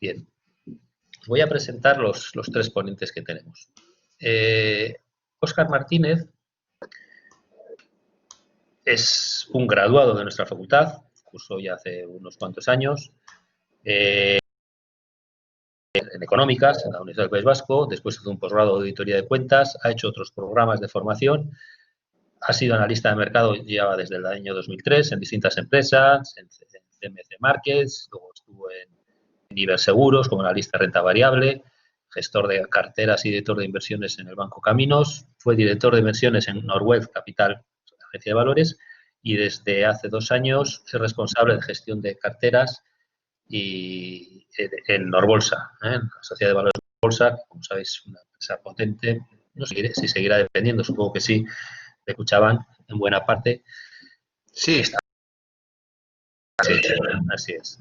Bien, voy a presentar los tres ponentes que tenemos. Óscar Martínez es un graduado de nuestra facultad, cursó ya hace unos cuantos años, en Económicas, en la Universidad del País Vasco, después hizo un posgrado de Auditoría de Cuentas, ha hecho otros programas de formación, ha sido analista de mercado ya desde el año 2003 en distintas empresas, en CMC Markets, luego estuvo en Iberseguros como analista de renta variable, gestor de carteras y director de inversiones en el Banco Caminos, fue director de inversiones en Norwealth Capital, agencia de valores, y desde hace 2 años es responsable de gestión de carteras y en Norbolsa, la Sociedad de Valores de Bolsa, que como sabéis es una empresa potente, no sé si seguirá dependiendo, supongo que sí, de Kutxabank en buena parte. Sí. Así es.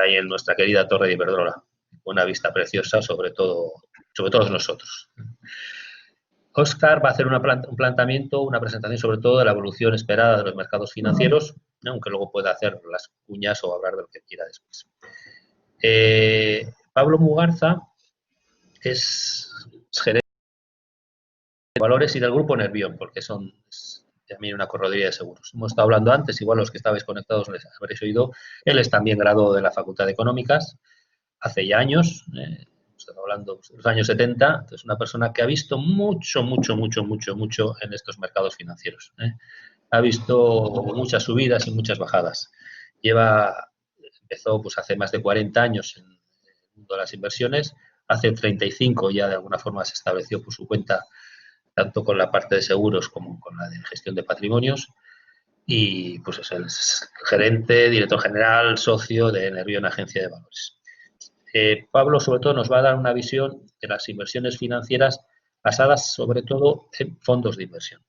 Ahí en nuestra querida Torre de Iberdrola, una vista preciosa sobre todos nosotros. Óscar va a hacer un planteamiento, una presentación sobre todo de la evolución esperada de los mercados financieros, aunque luego pueda hacer las cuñas o hablar de lo que quiera después. Pablo Mugarza es gerente de valores y del grupo Nervión, porque son también una correduría de seguros. Hemos estado hablando antes, igual los que estabais conectados les habréis oído, él es también graduado de la Facultad de Económicas, hace ya años, estamos hablando de los años 70, entonces una persona que ha visto mucho en estos mercados financieros. Ha visto muchas subidas y muchas bajadas. Empezó pues hace más de 40 años en el mundo de las inversiones, hace 35 ya de alguna forma se estableció por su cuenta, tanto con la parte de seguros como con la de gestión de patrimonios, y pues es el gerente, director general, socio de Nervión Agencia de Valores. Pablo sobre todo nos va a dar una visión de las inversiones financieras basadas sobre todo en fondos de inversión.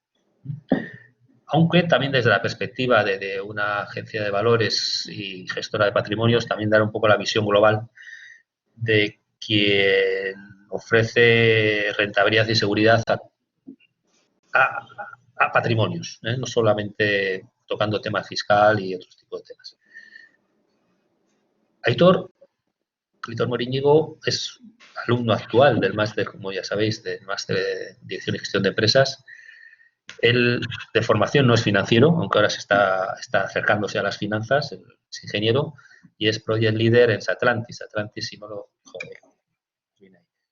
Aunque también desde la perspectiva de una agencia de valores y gestora de patrimonios, también dar un poco la visión global de quien ofrece rentabilidad y seguridad a patrimonios, no solamente tocando tema fiscal y otros tipos de temas. Aitor Moriñigo es alumno actual del máster, como ya sabéis, del máster de Dirección y Gestión de Empresas. Él, de formación, no es financiero, aunque ahora está acercándose a las finanzas, es ingeniero, y es Project Leader en Satlantis. Satlantis, si no lo... Joder,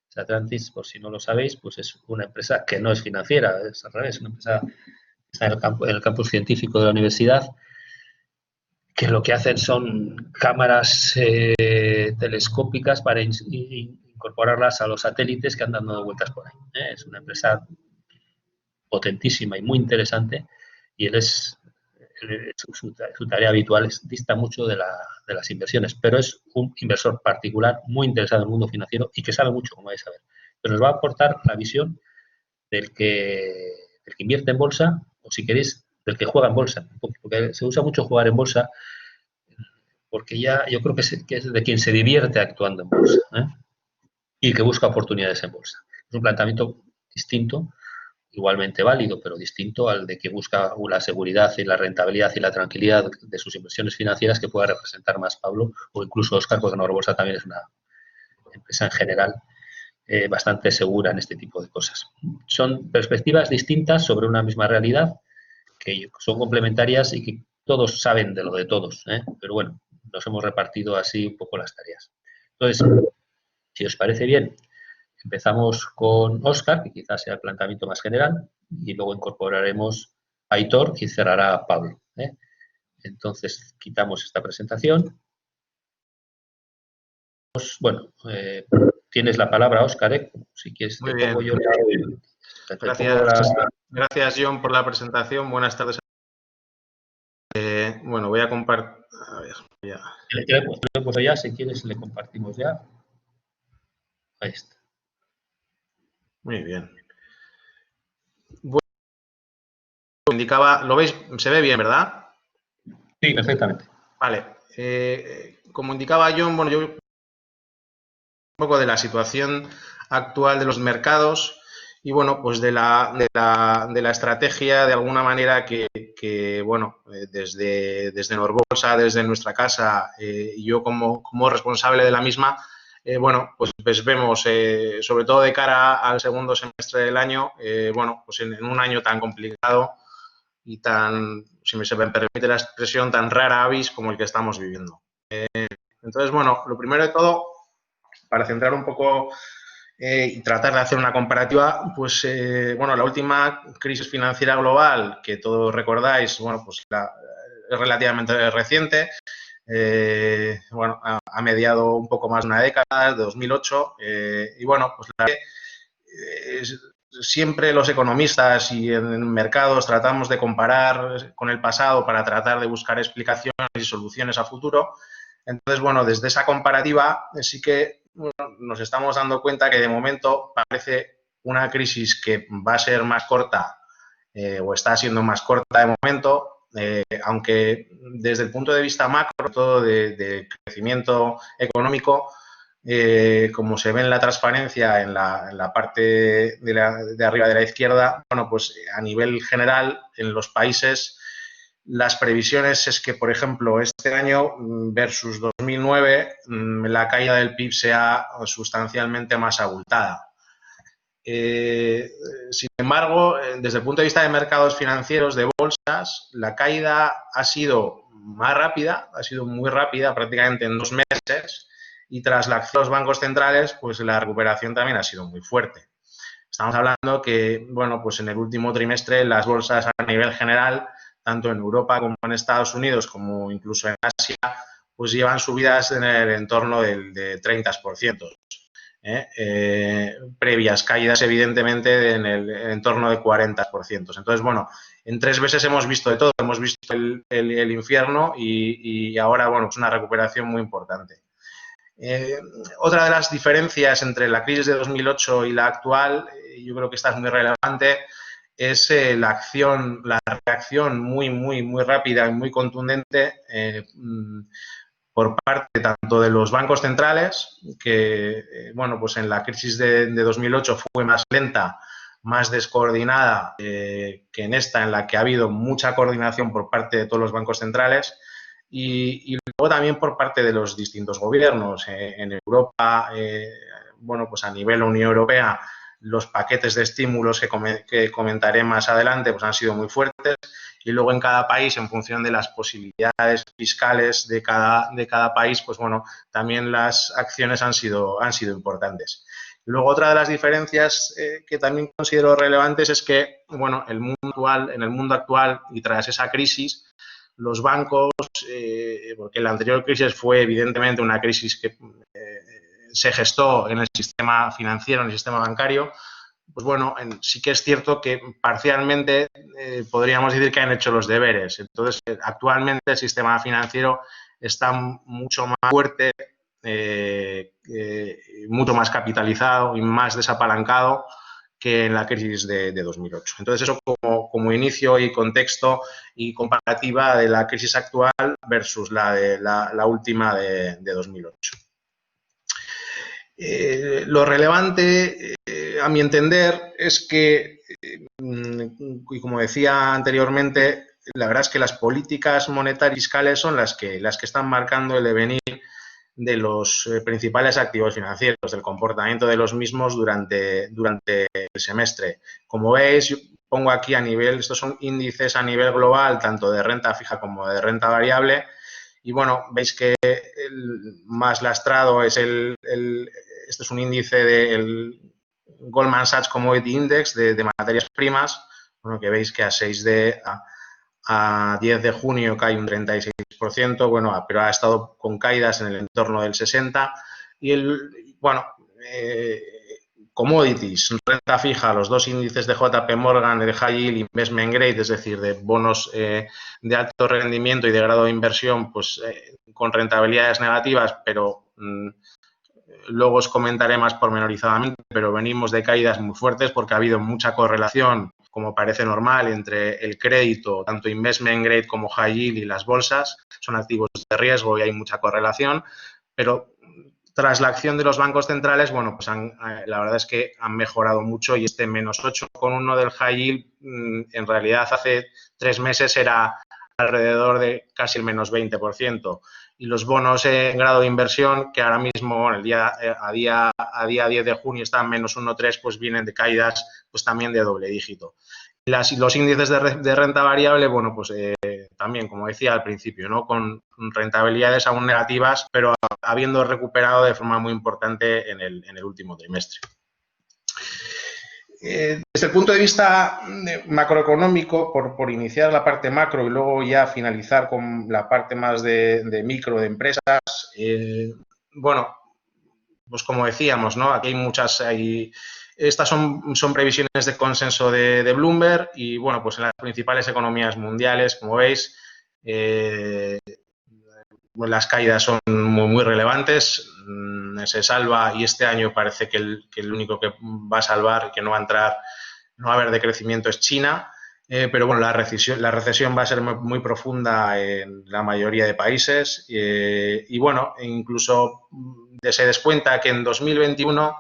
Satlantis, por si no lo sabéis, pues es una empresa que no es financiera, es al revés, una empresa que está en el campus científico de la universidad, que lo que hacen son cámaras telescópicas para incorporarlas a los satélites que andan dando vueltas por ahí. Es una empresa potentísima y muy interesante, y su tarea habitual dista mucho de las inversiones, pero es un inversor particular muy interesado en el mundo financiero y que sabe mucho, como vais a ver. Pero nos va a aportar la visión del que invierte en bolsa, o si queréis, del que juega en bolsa, porque se usa mucho jugar en bolsa, porque ya yo creo que es de quien se divierte actuando en bolsa, y que busca oportunidades en bolsa. Es un planteamiento distinto, igualmente válido, pero distinto al de que busca la seguridad y la rentabilidad y la tranquilidad de sus inversiones financieras, que pueda representar más Pablo o incluso Óscar, porque Norbolsa también es una empresa en general bastante segura en este tipo de cosas. Son perspectivas distintas sobre una misma realidad, que son complementarias y que todos saben de lo de todos, pero bueno, nos hemos repartido así un poco las tareas. Entonces, si os parece bien, empezamos con Óscar, que quizás sea el planteamiento más general, y luego incorporaremos a Aitor y cerrará Pablo. Entonces, quitamos esta presentación. Bueno, tienes la palabra, Óscar, si quieres. Muy bien. Yo Gracias, John, por la presentación. Buenas tardes. Bueno, voy a compartir. A ver, ya. Le he puesto ya, si quieres le compartimos ya. Ahí está. Muy bien. Bueno, indicaba, ¿lo veis? Se ve bien, ¿verdad? Sí, perfectamente. Vale. Como indicaba John, bueno, yo un poco de la situación actual de los mercados Y bueno, pues de la estrategia, de alguna manera, bueno, desde Norbolsa, desde nuestra casa, y yo como responsable de la misma, bueno, pues vemos, sobre todo de cara al segundo semestre del año, bueno, pues en un año tan complicado y tan, si se me permite la expresión, tan rara avis como el que estamos viviendo. Entonces, bueno, lo primero de todo, para centrar un poco y tratar de hacer una comparativa, pues, bueno, la última crisis financiera global, que todos recordáis, bueno, pues es relativamente reciente, bueno, ha mediado un poco más de una década, de 2008, y bueno, pues siempre los economistas y en mercados tratamos de comparar con el pasado para tratar de buscar explicaciones y soluciones a futuro. Entonces, bueno, desde esa comparativa sí que nos estamos dando cuenta que de momento parece una crisis que va a ser más corta o está siendo más corta de momento, aunque desde el punto de vista macro, todo de crecimiento económico, como se ve en la transparencia en la parte de arriba de la izquierda, bueno, pues a nivel general en los países las previsiones es que, por ejemplo, este año versus 2009 la caída del PIB sea sustancialmente más abultada. Sin embargo, desde el punto de vista de mercados financieros, de bolsas, la caída ha sido más rápida, ha sido muy rápida, prácticamente en 2 meses, y tras la acción de los bancos centrales, pues la recuperación también ha sido muy fuerte. Estamos hablando que, bueno, pues en el último trimestre las bolsas a nivel general, tanto en Europa como en Estados Unidos, como incluso en Asia, pues llevan subidas en el entorno del 30%. Previas caídas, evidentemente, en el entorno de 40%. Entonces, bueno, en 3 meses hemos visto de todo. Hemos visto el infierno y ahora, bueno, es una recuperación muy importante. Otra de las diferencias entre la crisis de 2008 y la actual, yo creo que esta es muy relevante, es la reacción muy rápida y muy contundente por parte tanto de los bancos centrales, que, bueno, pues en la crisis de 2008 fue más lenta, más descoordinada que en esta, en la que ha habido mucha coordinación por parte de todos los bancos centrales, y luego también por parte de los distintos gobiernos. En Europa, bueno, pues a nivel Unión Europea, los paquetes de estímulos que comentaré más adelante pues han sido muy fuertes, y luego en cada país, en función de las posibilidades fiscales de cada país, pues bueno, también las acciones han sido importantes. Luego, otra de las diferencias que también considero relevantes es que, bueno, en el mundo actual y tras esa crisis, los bancos, porque la anterior crisis fue evidentemente una crisis que se gestó en el sistema financiero, en el sistema bancario, pues bueno, sí que es cierto que parcialmente podríamos decir que han hecho los deberes. Entonces, actualmente el sistema financiero está mucho más fuerte, mucho más capitalizado y más desapalancado que en la crisis de 2008. Entonces, eso como inicio y contexto y comparativa de la crisis actual versus la última de 2008. Lo relevante, a mi entender, es que, y como decía anteriormente, la verdad es que las políticas monetarias y fiscales son las que están marcando el devenir de los principales activos financieros, del comportamiento de los mismos durante el semestre. Como veis, yo pongo aquí estos son índices a nivel global, tanto de renta fija como de renta variable, y bueno, veis que el más lastrado es este es un índice del Goldman Sachs Commodity Index de materias primas, bueno, que veis que a 10 de junio cae un 36%, bueno, pero ha estado con caídas en el entorno del 60%. Y bueno, commodities, renta fija, los dos índices de JP Morgan, de High Yield Investment Grade, es decir, de bonos de alto rendimiento y de grado de inversión, pues con rentabilidades negativas, pero luego os comentaré más pormenorizadamente, pero venimos de caídas muy fuertes porque ha habido mucha correlación, como parece normal, entre el crédito, tanto investment grade como high yield, y las bolsas. Son activos de riesgo y hay mucha correlación, pero tras la acción de los bancos centrales, bueno, pues la verdad es que han mejorado mucho y este -8,1 del high yield, en realidad hace 3 meses era alrededor de casi el -20%. Y los bonos en grado de inversión, que ahora mismo, bueno, a día 10 de junio están -1,3, pues vienen de caídas pues también de doble dígito. Los índices de renta variable, bueno, pues también, como decía al principio, ¿no? Con rentabilidades aún negativas, pero habiendo recuperado de forma muy importante en el último trimestre. Desde el punto de vista macroeconómico, por iniciar la parte macro y luego ya finalizar con la parte más de micro de empresas, bueno, pues como decíamos, ¿no? Aquí hay muchas... Estas son previsiones de consenso de Bloomberg y, bueno, pues en las principales economías mundiales, como veis, las caídas son muy relevantes. Se salva y este año parece que el único que va a salvar y que no va a entrar, no va a haber decrecimiento es China. Pero bueno, la recesión va a ser muy profunda en la mayoría de países y bueno, incluso se descuenta que en 2021,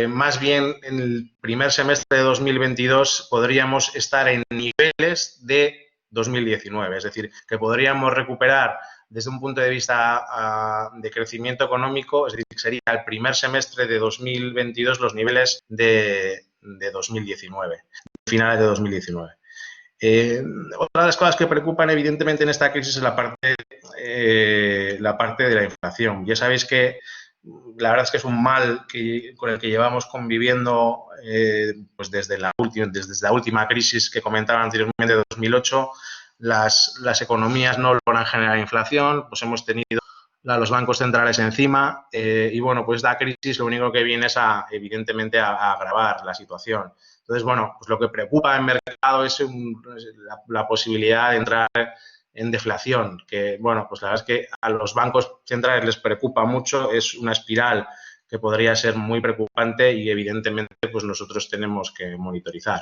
más bien en el primer semestre de 2022, podríamos estar en niveles de 2019, es decir, que podríamos recuperar desde un punto de vista de crecimiento económico, es decir, que sería el primer semestre de 2022 los niveles de 2019, finales de 2019. Otra de las cosas que preocupan evidentemente en esta crisis es la parte de la inflación. Ya sabéis que la verdad es que es un mal con el que llevamos conviviendo pues desde la última crisis que comentaba anteriormente, de 2008. Las economías no logran generar inflación, pues hemos tenido los bancos centrales encima y bueno, pues la crisis lo único que viene es evidentemente a agravar la situación. Entonces, bueno, pues lo que preocupa en mercado es la posibilidad de entrar en deflación, que, bueno, pues la verdad es que a los bancos centrales les preocupa mucho, es una espiral que podría ser muy preocupante y, evidentemente, pues nosotros tenemos que monitorizar.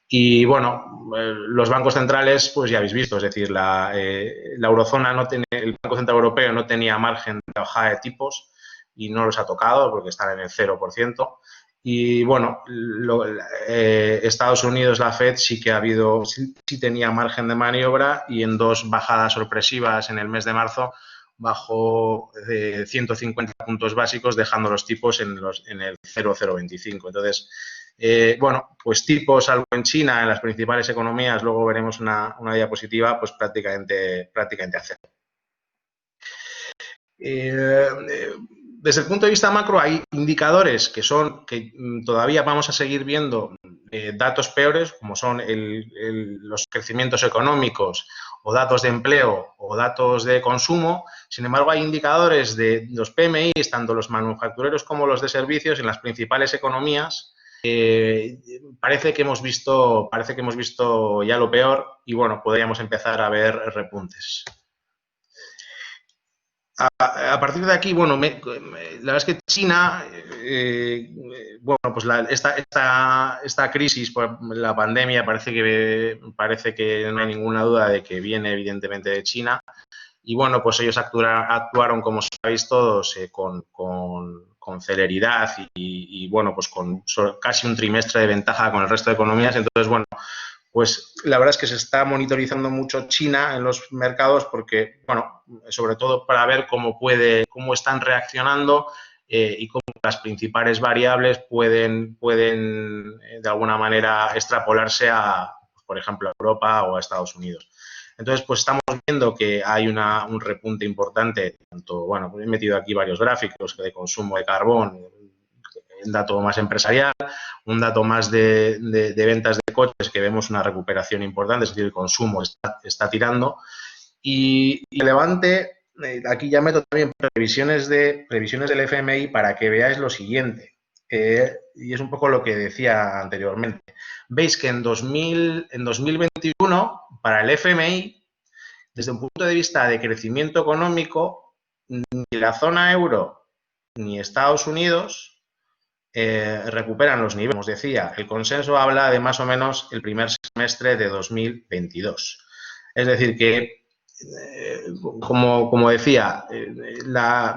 Y, bueno, los bancos centrales, pues ya habéis visto, es decir, la eurozona no tiene, el Banco Central Europeo no tenía margen de bajada de tipos y no los ha tocado porque están en el 0%. Y bueno, Estados Unidos, la Fed, sí tenía margen de maniobra y en 2 bajadas sorpresivas en el mes de marzo bajó 150 puntos básicos, dejando los tipos en el 0,025. Entonces, bueno, pues tipos, salvo en China, en las principales economías, luego veremos una diapositiva, pues prácticamente a cero. Desde el punto de vista macro hay indicadores que todavía vamos a seguir viendo datos peores, como son los crecimientos económicos o datos de empleo o datos de consumo. Sin embargo, hay indicadores de los PMI, tanto los manufactureros como los de servicios, en las principales economías. Parece que hemos visto ya lo peor y, bueno, podríamos empezar a ver repuntes. A partir de aquí, bueno, la verdad es que China, bueno, pues esta crisis por la pandemia parece que no hay ninguna duda de que viene evidentemente de China. Y bueno, pues ellos actuaron, como sabéis todos, con celeridad y bueno, pues con casi un trimestre de ventaja con el resto de economías. Entonces, bueno, pues la verdad es que se está monitorizando mucho China en los mercados porque, bueno, sobre todo para ver cómo están reaccionando y cómo las principales variables pueden de alguna manera extrapolarse por ejemplo, a Europa o a Estados Unidos. Entonces, pues estamos viendo que hay un repunte importante, tanto, bueno, he metido aquí varios gráficos de consumo de carbón, un dato más empresarial, un dato más de ventas de coches, que vemos una recuperación importante, es decir, el consumo está tirando. Y relevante, aquí ya meto también previsiones del FMI para que veáis lo siguiente. Y es un poco lo que decía anteriormente. Veis que en 2021, para el FMI, desde un punto de vista de crecimiento económico, ni la zona euro ni Estados Unidos recuperan los niveles. Como os decía, el consenso habla de más o menos el primer semestre de 2022. Es decir, que como decía,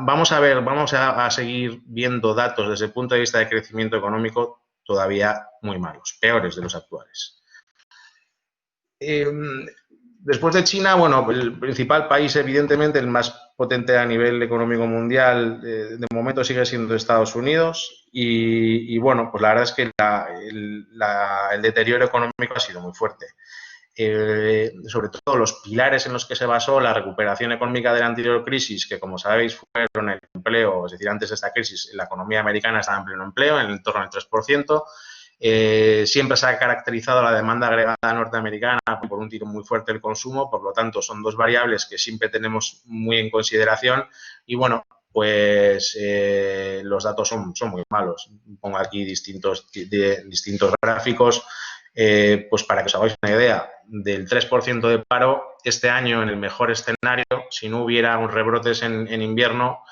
vamos a seguir viendo datos desde el punto de vista de crecimiento económico todavía muy malos, peores de los actuales. Después de China, bueno, el principal país, evidentemente, el más potente a nivel económico mundial, de momento sigue siendo Estados Unidos y bueno, pues la verdad es que el deterioro económico ha sido muy fuerte. Sobre todo los pilares en los que se basó la recuperación económica de la anterior crisis, que como sabéis fueron el empleo, es decir, antes de esta crisis la economía americana estaba en pleno empleo, en el entorno del 3%. Siempre se ha caracterizado la demanda agregada norteamericana por un tiro muy fuerte del consumo, por lo tanto son dos variables que siempre tenemos muy en consideración y bueno, pues los datos son muy malos. Pongo aquí distintos gráficos, pues para que os hagáis una idea, del 3% de paro este año en el mejor escenario, si no hubiera un rebrotes en invierno,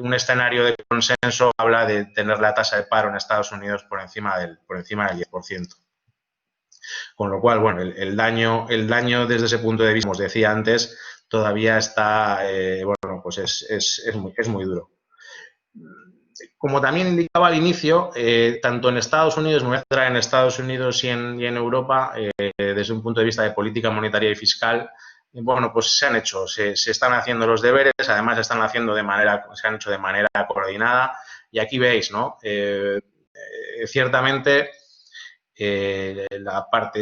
un escenario de consenso habla de tener la tasa de paro en Estados Unidos por encima del 10%. Con lo cual, bueno, el daño desde ese punto de vista, como os decía antes, todavía está, bueno, pues es muy duro. Como también indicaba al inicio, tanto en Estados Unidos, me voy a centrar en Estados Unidos y en Europa, desde un punto de vista de política monetaria y fiscal, bueno, pues se están haciendo los deberes, además se han hecho de manera coordinada y aquí veis, ¿no? Ciertamente el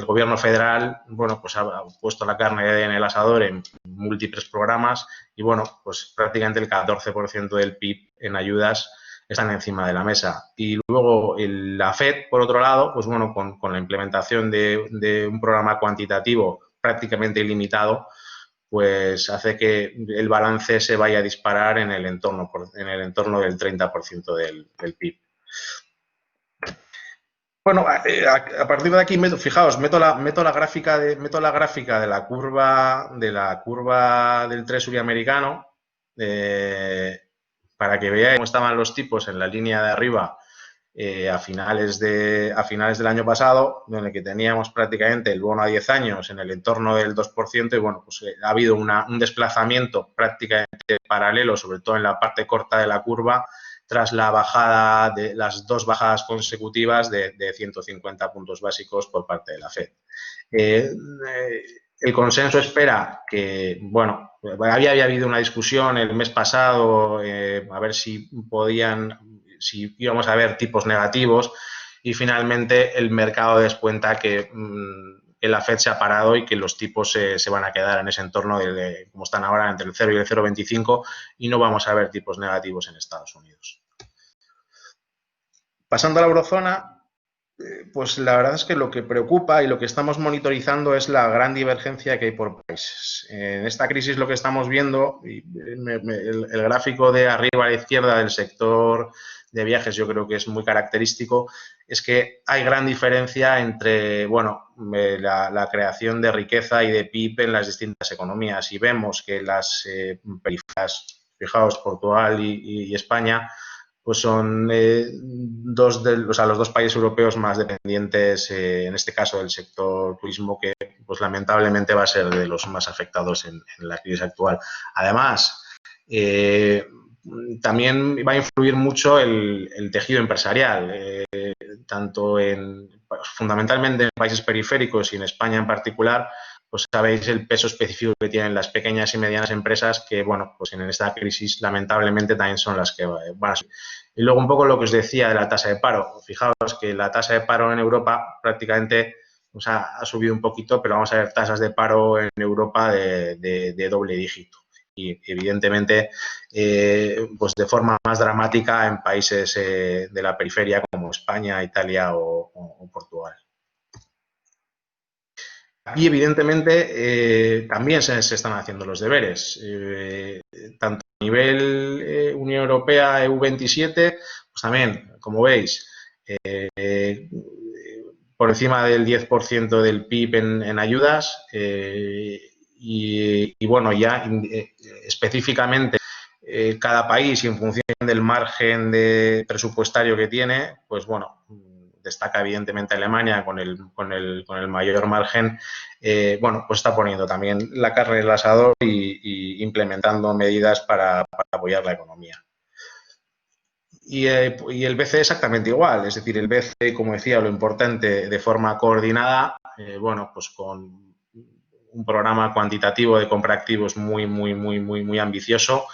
gobierno federal, bueno, pues ha puesto la carne en el asador en múltiples programas y bueno, pues prácticamente el 14% del PIB en ayudas están encima de la mesa. Y luego la FED, por otro lado, pues bueno, con la implementación de un programa cuantitativo prácticamente ilimitado, pues hace que el balance se vaya a disparar en el entorno del 30% del PIB. Bueno, a partir de aquí, fijaos, meto la gráfica de la curva del Treasury americano para que veáis cómo estaban los tipos en la línea de arriba a finales del año pasado, donde que teníamos prácticamente el bono a 10 años en el entorno del 2% y bueno, pues ha habido un desplazamiento prácticamente paralelo, sobre todo en la parte corta de la curva, tras la bajada de las dos bajadas consecutivas de 150 puntos básicos por parte de la FED. El consenso espera que, bueno, había habido una discusión el mes pasado a ver si íbamos a ver tipos negativos y finalmente el mercado descuenta que la FED se ha parado y que los tipos se van a quedar en ese entorno como están ahora, entre el 0 y el 0,25 y no vamos a ver tipos negativos en Estados Unidos. Pasando a la eurozona, pues la verdad es que lo que preocupa y lo que estamos monitorizando es la gran divergencia que hay por países. En esta crisis lo que estamos viendo, el gráfico de arriba a la izquierda del sector de viajes yo creo que es muy característico, es que hay gran diferencia entre, bueno, la creación de riqueza y de PIB en las distintas economías y vemos que las periferias, fijaos, Portugal y España, pues son los dos países europeos más dependientes, en este caso del sector turismo, que pues lamentablemente va a ser de los más afectados en la crisis actual. Además, también va a influir mucho el tejido empresarial, tanto fundamentalmente en países periféricos y en España en particular, pues sabéis el peso específico que tienen las pequeñas y medianas empresas que, bueno, pues en esta crisis lamentablemente también son las que van a subir. Y luego un poco lo que os decía de la tasa de paro. Fijaos que la tasa de paro en Europa prácticamente ha subido un poquito, pero vamos a ver tasas de paro en Europa de doble dígito. Y evidentemente, pues de forma más dramática en países de la periferia como España, Italia o Portugal. Y evidentemente también se están haciendo los deberes, tanto a nivel Unión Europea, EU27, pues también, como veis, por encima del 10% del PIB en ayudas y bueno, ya específicamente cada país y en función del margen presupuestario que tiene, pues bueno, destaca evidentemente Alemania con el mayor margen, bueno, pues está poniendo también la carne en el asador y implementando medidas para apoyar la economía. Y el BCE exactamente igual, es decir, el BCE, como decía, lo importante de forma coordinada, bueno, pues con un programa cuantitativo de compra activos muy ambicioso,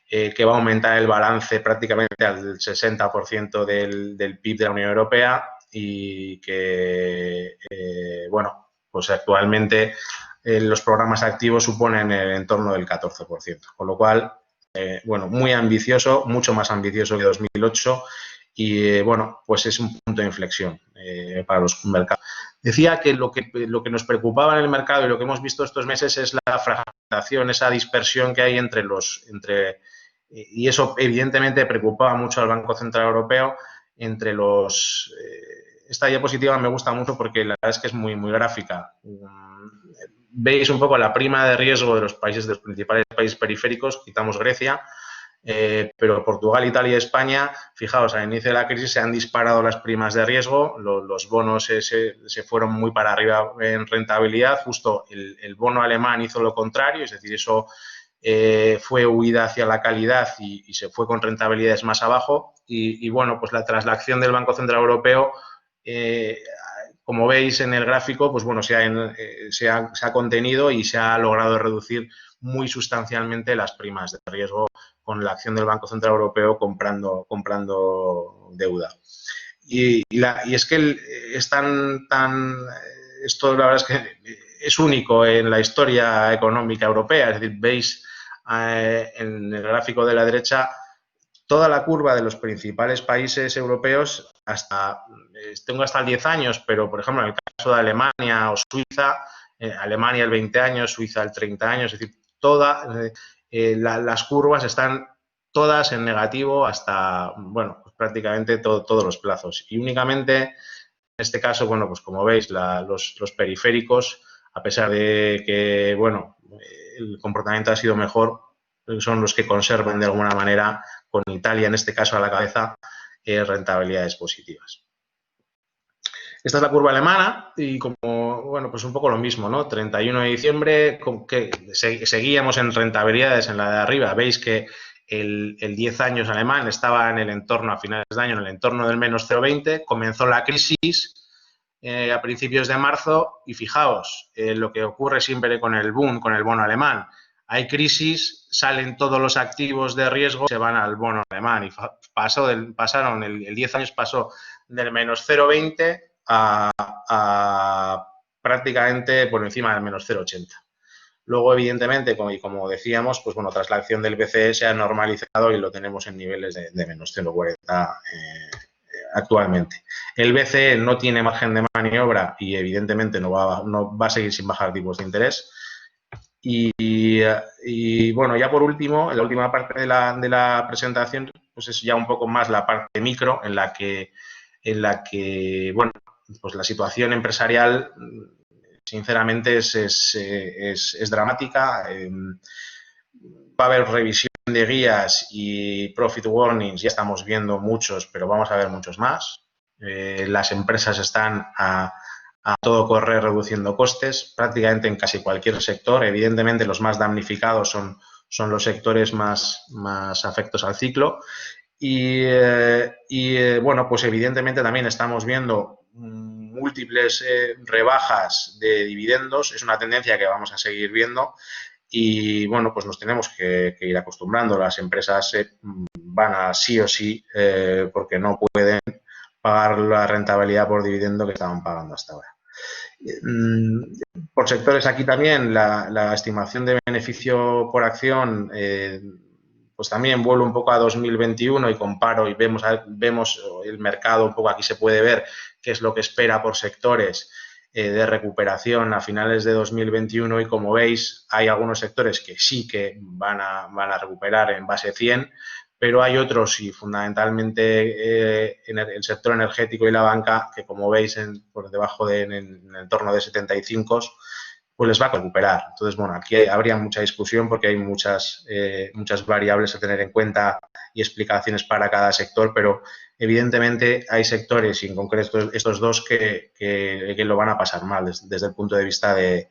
que va a aumentar el balance prácticamente al 60% del PIB de la Unión Europea y que, bueno, pues actualmente los programas activos suponen en torno del 14%, con lo cual, bueno, muy ambicioso, mucho más ambicioso que 2008 y, bueno, pues es un punto de inflexión para los mercados. Decía que lo que nos preocupaba en el mercado y lo que hemos visto estos meses es la fragmentación, esa dispersión que hay y eso evidentemente preocupaba mucho al Banco Central Europeo entre los... esta diapositiva me gusta mucho porque la verdad es que es muy gráfica. Veis un poco la prima de riesgo de los principales países periféricos, quitamos Grecia, pero Portugal, Italia y España, fijaos, al inicio de la crisis se han disparado las primas de riesgo, los bonos se fueron muy para arriba en rentabilidad, justo el bono alemán hizo lo contrario, es decir, eso fue huida hacia la calidad y se fue con rentabilidades más abajo y bueno, pues tras la acción del Banco Central Europeo, como veis en el gráfico, pues bueno, se ha contenido y se ha logrado reducir muy sustancialmente las primas de riesgo con la acción del Banco Central Europeo comprando deuda. Y es que esto la verdad es que es único en la historia económica europea, es decir, veis en el gráfico de la derecha toda la curva de los principales países europeos tengo hasta 10 años, pero por ejemplo en el caso de Alemania o Suiza, Alemania el 20 años, Suiza el 30 años, es decir, las curvas están todas en negativo hasta, bueno, pues prácticamente todos los plazos. Y únicamente, en este caso, bueno, pues como veis, los periféricos, a pesar de que, bueno, el comportamiento ha sido mejor, son los que conservan de alguna manera, con Italia en este caso a la cabeza, rentabilidades positivas. Esta es la curva alemana y como, bueno, pues un poco lo mismo, ¿no? 31 de diciembre, que seguíamos en rentabilidades en la de arriba. Veis que el 10 años alemán estaba en el entorno, a finales de año, en el entorno del menos 0,20. Comenzó la crisis a principios de marzo y fijaos lo que ocurre siempre con el boom, con el bono alemán. Hay crisis, salen todos los activos de riesgo, se van al bono alemán y pasaron, el 10 años pasó del menos 0,20 a prácticamente por encima del menos 0,80. Luego, evidentemente, como decíamos, pues bueno, tras la acción del BCE se ha normalizado y lo tenemos en niveles de menos 0,40 actualmente. El BCE no tiene margen de maniobra y evidentemente no va a seguir sin bajar tipos de interés. Y bueno, ya por último, en la última parte de la presentación, pues es ya un poco más la parte micro en la que bueno, pues la situación empresarial sinceramente es dramática. Va a haber revisión de guías y profit warnings, ya estamos viendo muchos, pero vamos a ver muchos más. Las empresas están a todo correr reduciendo costes, prácticamente en casi cualquier sector. Evidentemente, los más damnificados son los sectores más afectos al ciclo. Y bueno, pues evidentemente también estamos viendo múltiples rebajas de dividendos. Es una tendencia que vamos a seguir viendo y, bueno, pues nos tenemos que ir acostumbrando. Las empresas van a sí o sí porque no pueden pagar la rentabilidad por dividendo que estaban pagando hasta ahora. Por sectores aquí también la estimación de beneficio por acción pues también vuelvo un poco a 2021 y comparo y vemos el mercado un poco, aquí se puede ver qué es lo que espera por sectores de recuperación a finales de 2021 y como veis hay algunos sectores que sí que van a recuperar en base 100, pero hay otros y fundamentalmente en el sector energético y la banca que como veis por debajo en el entorno de 75 pues les va a recuperar. Entonces, bueno, aquí habría mucha discusión porque hay muchas variables a tener en cuenta y explicaciones para cada sector, pero evidentemente hay sectores, y en concreto estos dos, que lo van a pasar mal desde el punto de vista de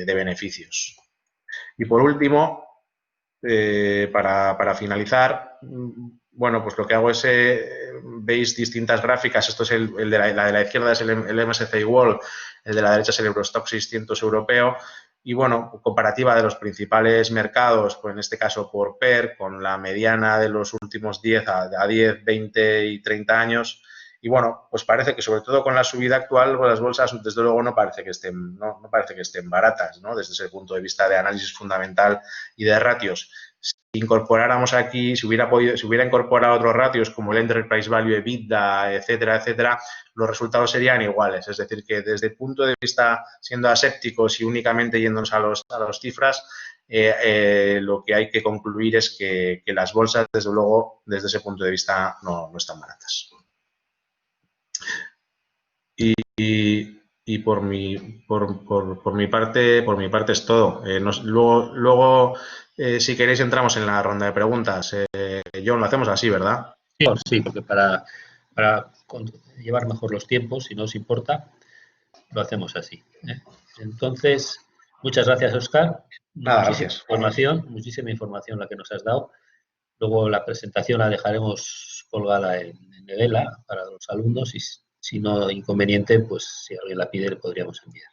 beneficios. Y por último, para finalizar, bueno, pues lo que hago es, veis distintas gráficas. Esto es la de la izquierda es el MSCI World, el de la derecha es el Eurostoxx 600 europeo. Y bueno, comparativa de los principales mercados, pues en este caso por PER, con la mediana de los últimos 10 a 10, 20 y 30 años. Y bueno, pues parece que sobre todo con la subida actual, pues las bolsas desde luego no parece que estén baratas, ¿no? Desde ese punto de vista de análisis fundamental y de ratios. Si incorporáramos aquí, si hubiera incorporado otros ratios como el Enterprise Value, EBITDA, etcétera, etcétera, los resultados serían iguales. Es decir, que desde el punto de vista, siendo asépticos y únicamente yéndonos a las cifras, lo que hay que concluir es que las bolsas, desde luego, desde ese punto de vista, no están baratas. Y por mi parte es todo. Luego si queréis, entramos en la ronda de preguntas. John, lo hacemos así, ¿verdad? Sí, porque para llevar mejor los tiempos, si no os importa, lo hacemos así. Entonces, muchas gracias, Óscar. Gracias. Muchísima información la que nos has dado. Luego la presentación la dejaremos colgada en Edela para los alumnos y si no inconveniente, pues si alguien la pide le podríamos enviar.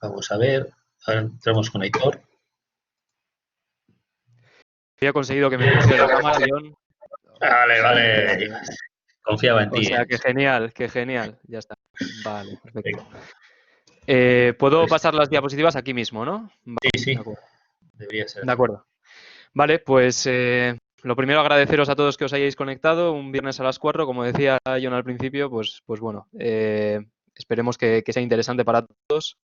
Vamos a ver, ahora entramos con Aitor. Había conseguido que me pusiera la cámara, John. Vale. Confiaba en ti. O sea, que genial. Ya está. Vale, perfecto. Puedo pasar las diapositivas aquí mismo, ¿no? Vale, sí. De acuerdo. Debería ser. De acuerdo. Vale, pues lo primero agradeceros a todos que os hayáis conectado un viernes a las 4, como decía John al principio, pues bueno, esperemos que sea interesante para todos.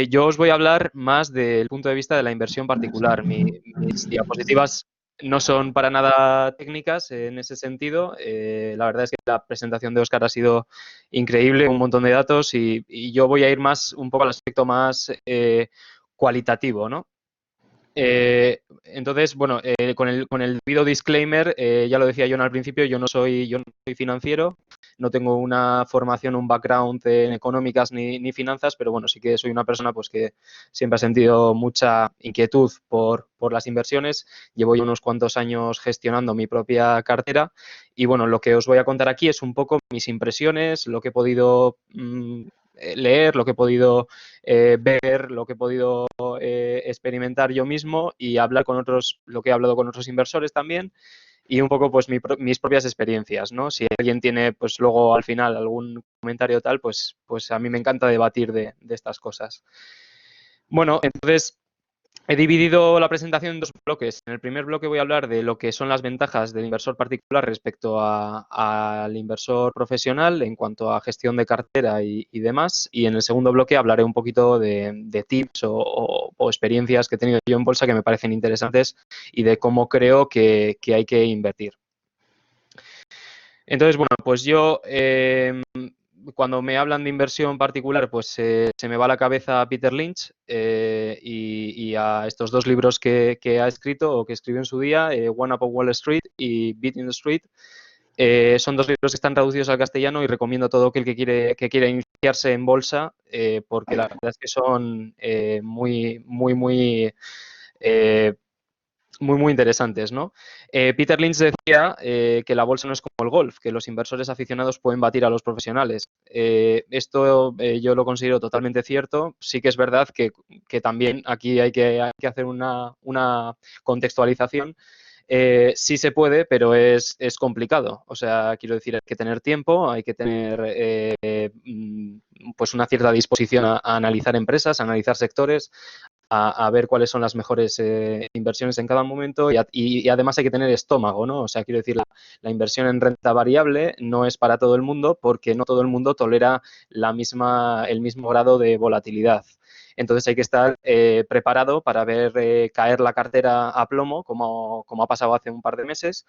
Yo os voy a hablar más del punto de vista de la inversión particular. Mis diapositivas no son para nada técnicas en ese sentido. La verdad es que la presentación de Óscar ha sido increíble, un montón de datos y yo voy a ir más un poco al aspecto más cualitativo, ¿no? Entonces, bueno, con el debido disclaimer, ya lo decía John al principio, yo no soy financiero, no tengo una formación, un background en económicas ni finanzas, pero bueno, sí que soy una persona pues que siempre ha sentido mucha inquietud por las inversiones. Llevo ya unos cuantos años gestionando mi propia cartera y bueno, lo que os voy a contar aquí es un poco mis impresiones, lo que he podido leer, lo que he podido ver, lo que he podido experimentar yo mismo y hablar con otros, lo que he hablado con otros inversores también y un poco pues mis propias experiencias, ¿no? Si alguien tiene pues luego al final algún comentario tal, pues a mí me encanta debatir de estas cosas. Bueno, entonces he dividido la presentación en dos bloques. En el primer bloque voy a hablar de lo que son las ventajas del inversor particular respecto al inversor profesional en cuanto a gestión de cartera y demás. Y en el segundo bloque hablaré un poquito de tips o experiencias que he tenido yo en bolsa que me parecen interesantes y de cómo creo que hay que invertir. Entonces, bueno, pues yo cuando me hablan de inversión particular, pues se me va a la cabeza a Peter Lynch y a estos dos libros que ha escrito o que escribió en su día, One Up on Wall Street y Beating the Street. Son dos libros que están traducidos al castellano y recomiendo a todo aquel que quiera iniciarse en bolsa porque la verdad es que son muy interesantes, ¿no? Peter Lynch decía que la bolsa no es como el golf, que los inversores aficionados pueden batir a los profesionales. Esto yo lo considero totalmente cierto. Sí que es verdad que también aquí hay que hacer una contextualización. Sí se puede, pero es complicado. O sea, quiero decir, hay que tener tiempo, hay que tener pues una cierta disposición a analizar empresas, a analizar sectores, a ver cuáles son las mejores inversiones en cada momento y además hay que tener estómago, ¿no? O sea, quiero decir, la inversión en renta variable no es para todo el mundo porque no todo el mundo tolera el mismo grado de volatilidad. Entonces hay que estar preparado para ver caer la cartera a plomo, como ha pasado hace un par de meses,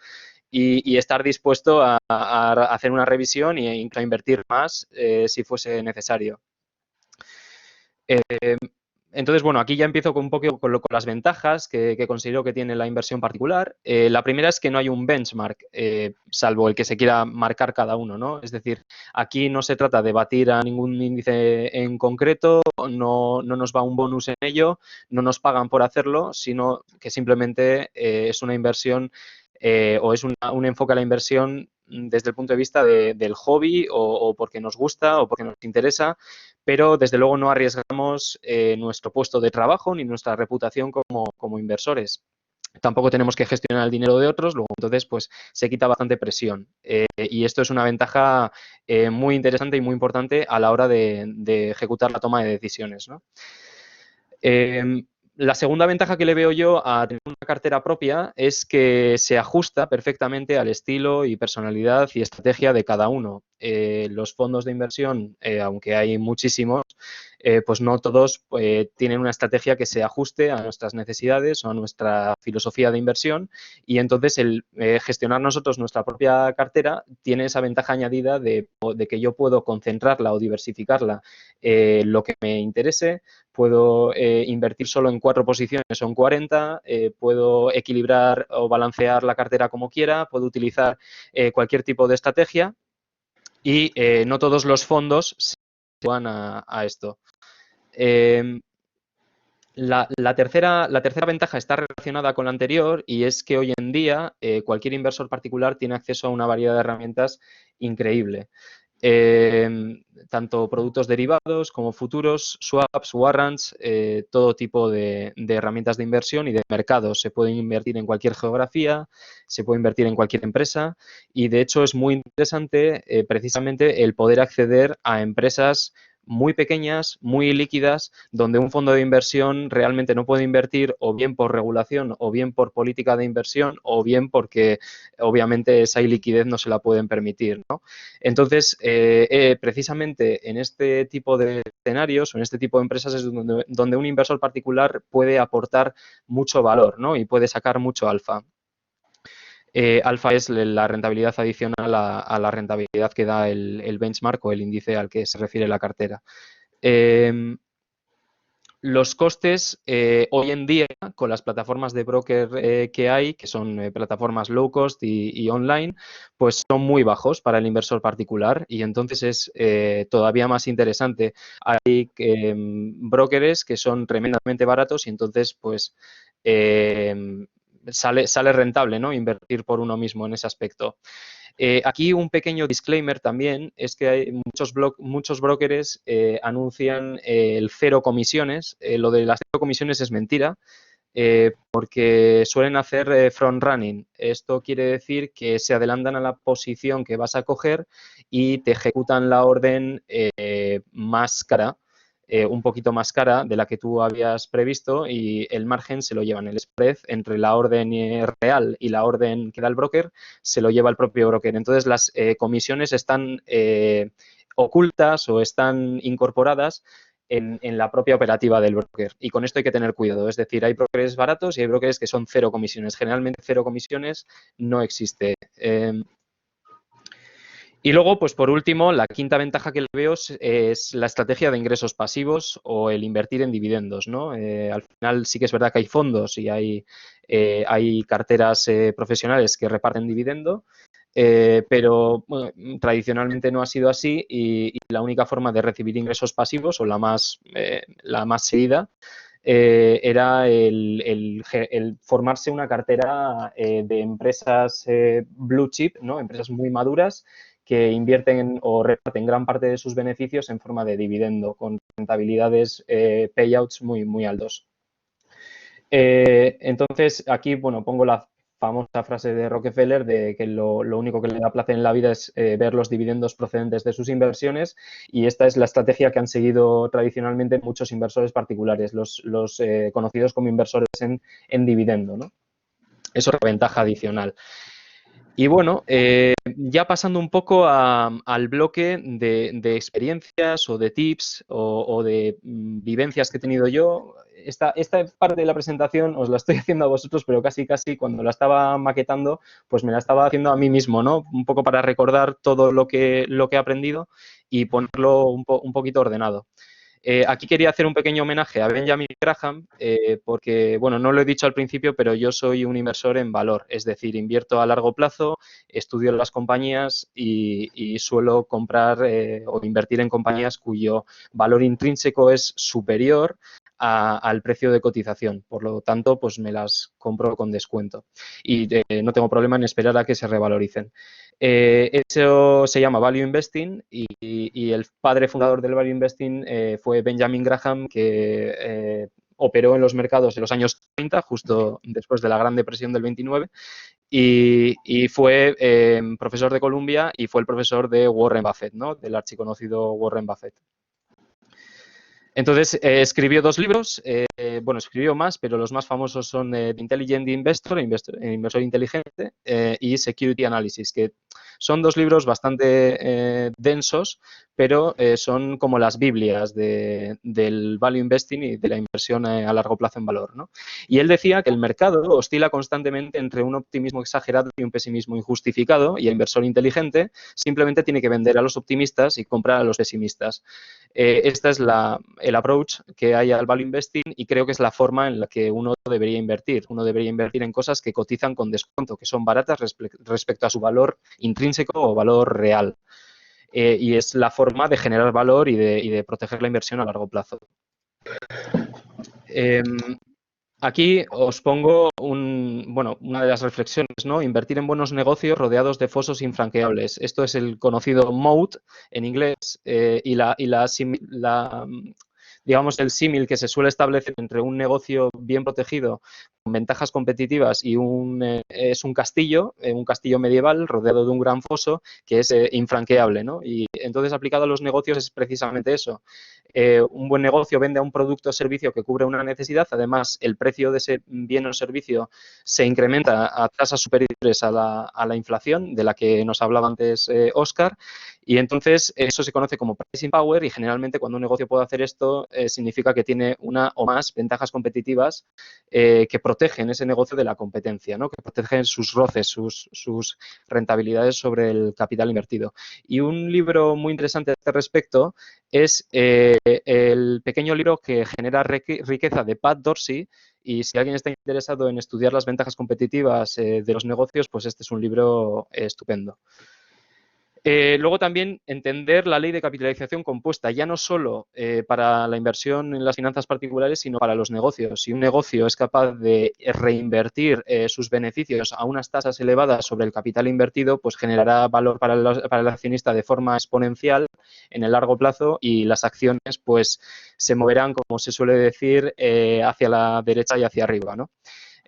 y estar dispuesto a hacer una revisión e incluso a invertir más si fuese necesario. Entonces, bueno, aquí ya empiezo con un poco con las ventajas que considero que tiene la inversión particular. La primera es que no hay un benchmark, salvo el que se quiera marcar cada uno, ¿no? Es decir, aquí no se trata de batir a ningún índice en concreto, no nos va un bonus en ello, no nos pagan por hacerlo, sino que simplemente es una inversión o es un enfoque a la inversión desde el punto de vista del hobby o porque nos gusta o porque nos interesa, pero desde luego no arriesgamos nuestro puesto de trabajo ni nuestra reputación como inversores. Tampoco tenemos que gestionar el dinero de otros, luego entonces pues se quita bastante presión. Y esto es una ventaja muy interesante y muy importante a la hora de ejecutar la toma de decisiones, ¿no? La segunda ventaja que le veo yo a tener una cartera propia es que se ajusta perfectamente al estilo y personalidad y estrategia de cada uno. Los fondos de inversión, aunque hay muchísimos, pues no todos tienen una estrategia que se ajuste a nuestras necesidades o a nuestra filosofía de inversión, y entonces el gestionar nosotros nuestra propia cartera tiene esa ventaja añadida de que yo puedo concentrarla o diversificarla lo que me interese. Puedo invertir solo en 4 posiciones o en 40, puedo equilibrar o balancear la cartera como quiera, puedo utilizar cualquier tipo de estrategia y no todos los fondos se van a esto. La tercera ventaja está relacionada con la anterior, y es que hoy en día cualquier inversor particular tiene acceso a una variedad de herramientas increíble. Tanto productos derivados como futuros, swaps, warrants, todo tipo de herramientas de inversión y de mercados. Se puede invertir en cualquier geografía, se puede invertir en cualquier empresa, y de hecho es muy interesante precisamente el poder acceder a empresas muy pequeñas, muy líquidas, donde un fondo de inversión realmente no puede invertir, o bien por regulación, o bien por política de inversión, o bien porque obviamente esa iliquidez no se la pueden permitir, ¿no? Entonces, precisamente en este tipo de escenarios o en este tipo de empresas es donde un inversor particular puede aportar mucho valor, ¿no? Y puede sacar mucho alfa. Alfa es la rentabilidad adicional a la rentabilidad que da el benchmark o el índice al que se refiere la cartera. Los costes hoy en día, con las plataformas de broker que hay, que son plataformas low cost y online, pues son muy bajos para el inversor particular, y entonces es todavía más interesante. Hay brokers que son tremendamente baratos, y entonces pues sale rentable, ¿no? Invertir por uno mismo en ese aspecto. Aquí un pequeño disclaimer también es que hay muchos brokers anuncian el 0 comisiones. Lo de las 0 comisiones es mentira, porque suelen hacer front running. Esto quiere decir que se adelantan a la posición que vas a coger y te ejecutan la orden más cara, un poquito más cara de la que tú habías previsto, y el margen se lo llevan. El spread entre la orden real y la orden que da el broker se lo lleva el propio broker. Entonces las comisiones están ocultas o están incorporadas en la propia operativa del broker, y con esto hay que tener cuidado. Es decir, hay brokers baratos y hay brokers que son 0 comisiones. Generalmente 0 comisiones no existe. Y luego, pues por último, la quinta ventaja que le veo es la estrategia de ingresos pasivos o el invertir en dividendos, ¿no? Al final sí que es verdad que hay fondos y hay carteras profesionales que reparten dividendo, pero bueno, tradicionalmente no ha sido así, y la única forma de recibir ingresos pasivos, o la más seguida, era el formarse una cartera de empresas blue chip, ¿no? Empresas muy maduras que invierten o reparten gran parte de sus beneficios en forma de dividendo, con rentabilidades, payouts muy, muy altos. Entonces, aquí, bueno, pongo la famosa frase de Rockefeller de que lo único que le da placer en la vida es ver los dividendos procedentes de sus inversiones, y esta es la estrategia que han seguido tradicionalmente muchos inversores particulares, los conocidos como inversores en dividendo, ¿no? Es otra ventaja adicional. Y bueno, ya pasando un poco al bloque de experiencias o de tips o de vivencias que he tenido yo. Esta parte de la presentación os la estoy haciendo a vosotros, pero casi cuando la estaba maquetando, pues me la estaba haciendo a mí mismo, ¿no? Un poco para recordar todo lo que he aprendido y ponerlo un poquito ordenado. Aquí quería hacer un pequeño homenaje a Benjamin Graham, porque, bueno, no lo he dicho al principio, pero yo soy un inversor en valor, es decir, invierto a largo plazo, estudio las compañías y suelo comprar o invertir en compañías cuyo valor intrínseco es superior al precio de cotización. Por lo tanto, pues me las compro con descuento y no tengo problema en esperar a que se revaloricen. Eso se llama Value Investing y el padre fundador del Value Investing fue Benjamin Graham, que operó en los mercados en los años 30, justo después de la Gran Depresión del 29, y fue profesor de Columbia y fue el profesor de Warren Buffett, ¿no? Del archiconocido Warren Buffett. Entonces, escribió 2 libros, bueno, escribió más, pero los más famosos son The Intelligent Investor, Inversor Inteligente, y Security Analysis, que son 2 libros bastante densos, pero son como las Biblias del Value Investing y de la inversión a largo plazo en valor, ¿no? Y él decía que el mercado oscila constantemente entre un optimismo exagerado y un pesimismo injustificado, y el inversor inteligente simplemente tiene que vender a los optimistas y comprar a los pesimistas. Esta es el approach que hay al value investing y creo que es la forma en la que uno debería invertir. Uno debería invertir en cosas que cotizan con descuento, que son baratas respecto a su valor intrínseco o valor real. Y es la forma de generar valor y de proteger la inversión a largo plazo. Aquí os pongo una de las reflexiones, ¿no? Invertir en buenos negocios rodeados de fosos infranqueables. Esto es el conocido moat en inglés digamos, el símil que se suele establecer entre un negocio bien protegido con ventajas competitivas y es un castillo medieval rodeado de un gran foso que es infranqueable, ¿no? Y entonces aplicado a los negocios es precisamente eso. Un buen negocio vende a un producto o servicio que cubre una necesidad, además el precio de ese bien o servicio se incrementa a tasas superiores a la inflación, de la que nos hablaba antes Óscar, y entonces eso se conoce como pricing power y generalmente cuando un negocio puede hacer esto significa que tiene una o más ventajas competitivas que protegen ese negocio de la competencia, ¿no? Que protegen sus roces, sus rentabilidades sobre el capital invertido. Y un libro muy interesante a este respecto es el pequeño libro que genera riqueza de Pat Dorsey, y si alguien está interesado en estudiar las ventajas competitivas de los negocios, pues este es un libro estupendo. Luego también entender la ley de capitalización compuesta, ya no solo para la inversión en las finanzas particulares, sino para los negocios. Si un negocio es capaz de reinvertir sus beneficios a unas tasas elevadas sobre el capital invertido, pues generará valor para el accionista de forma exponencial en el largo plazo y las acciones pues se moverán, como se suele decir, hacia la derecha y hacia arriba, ¿no?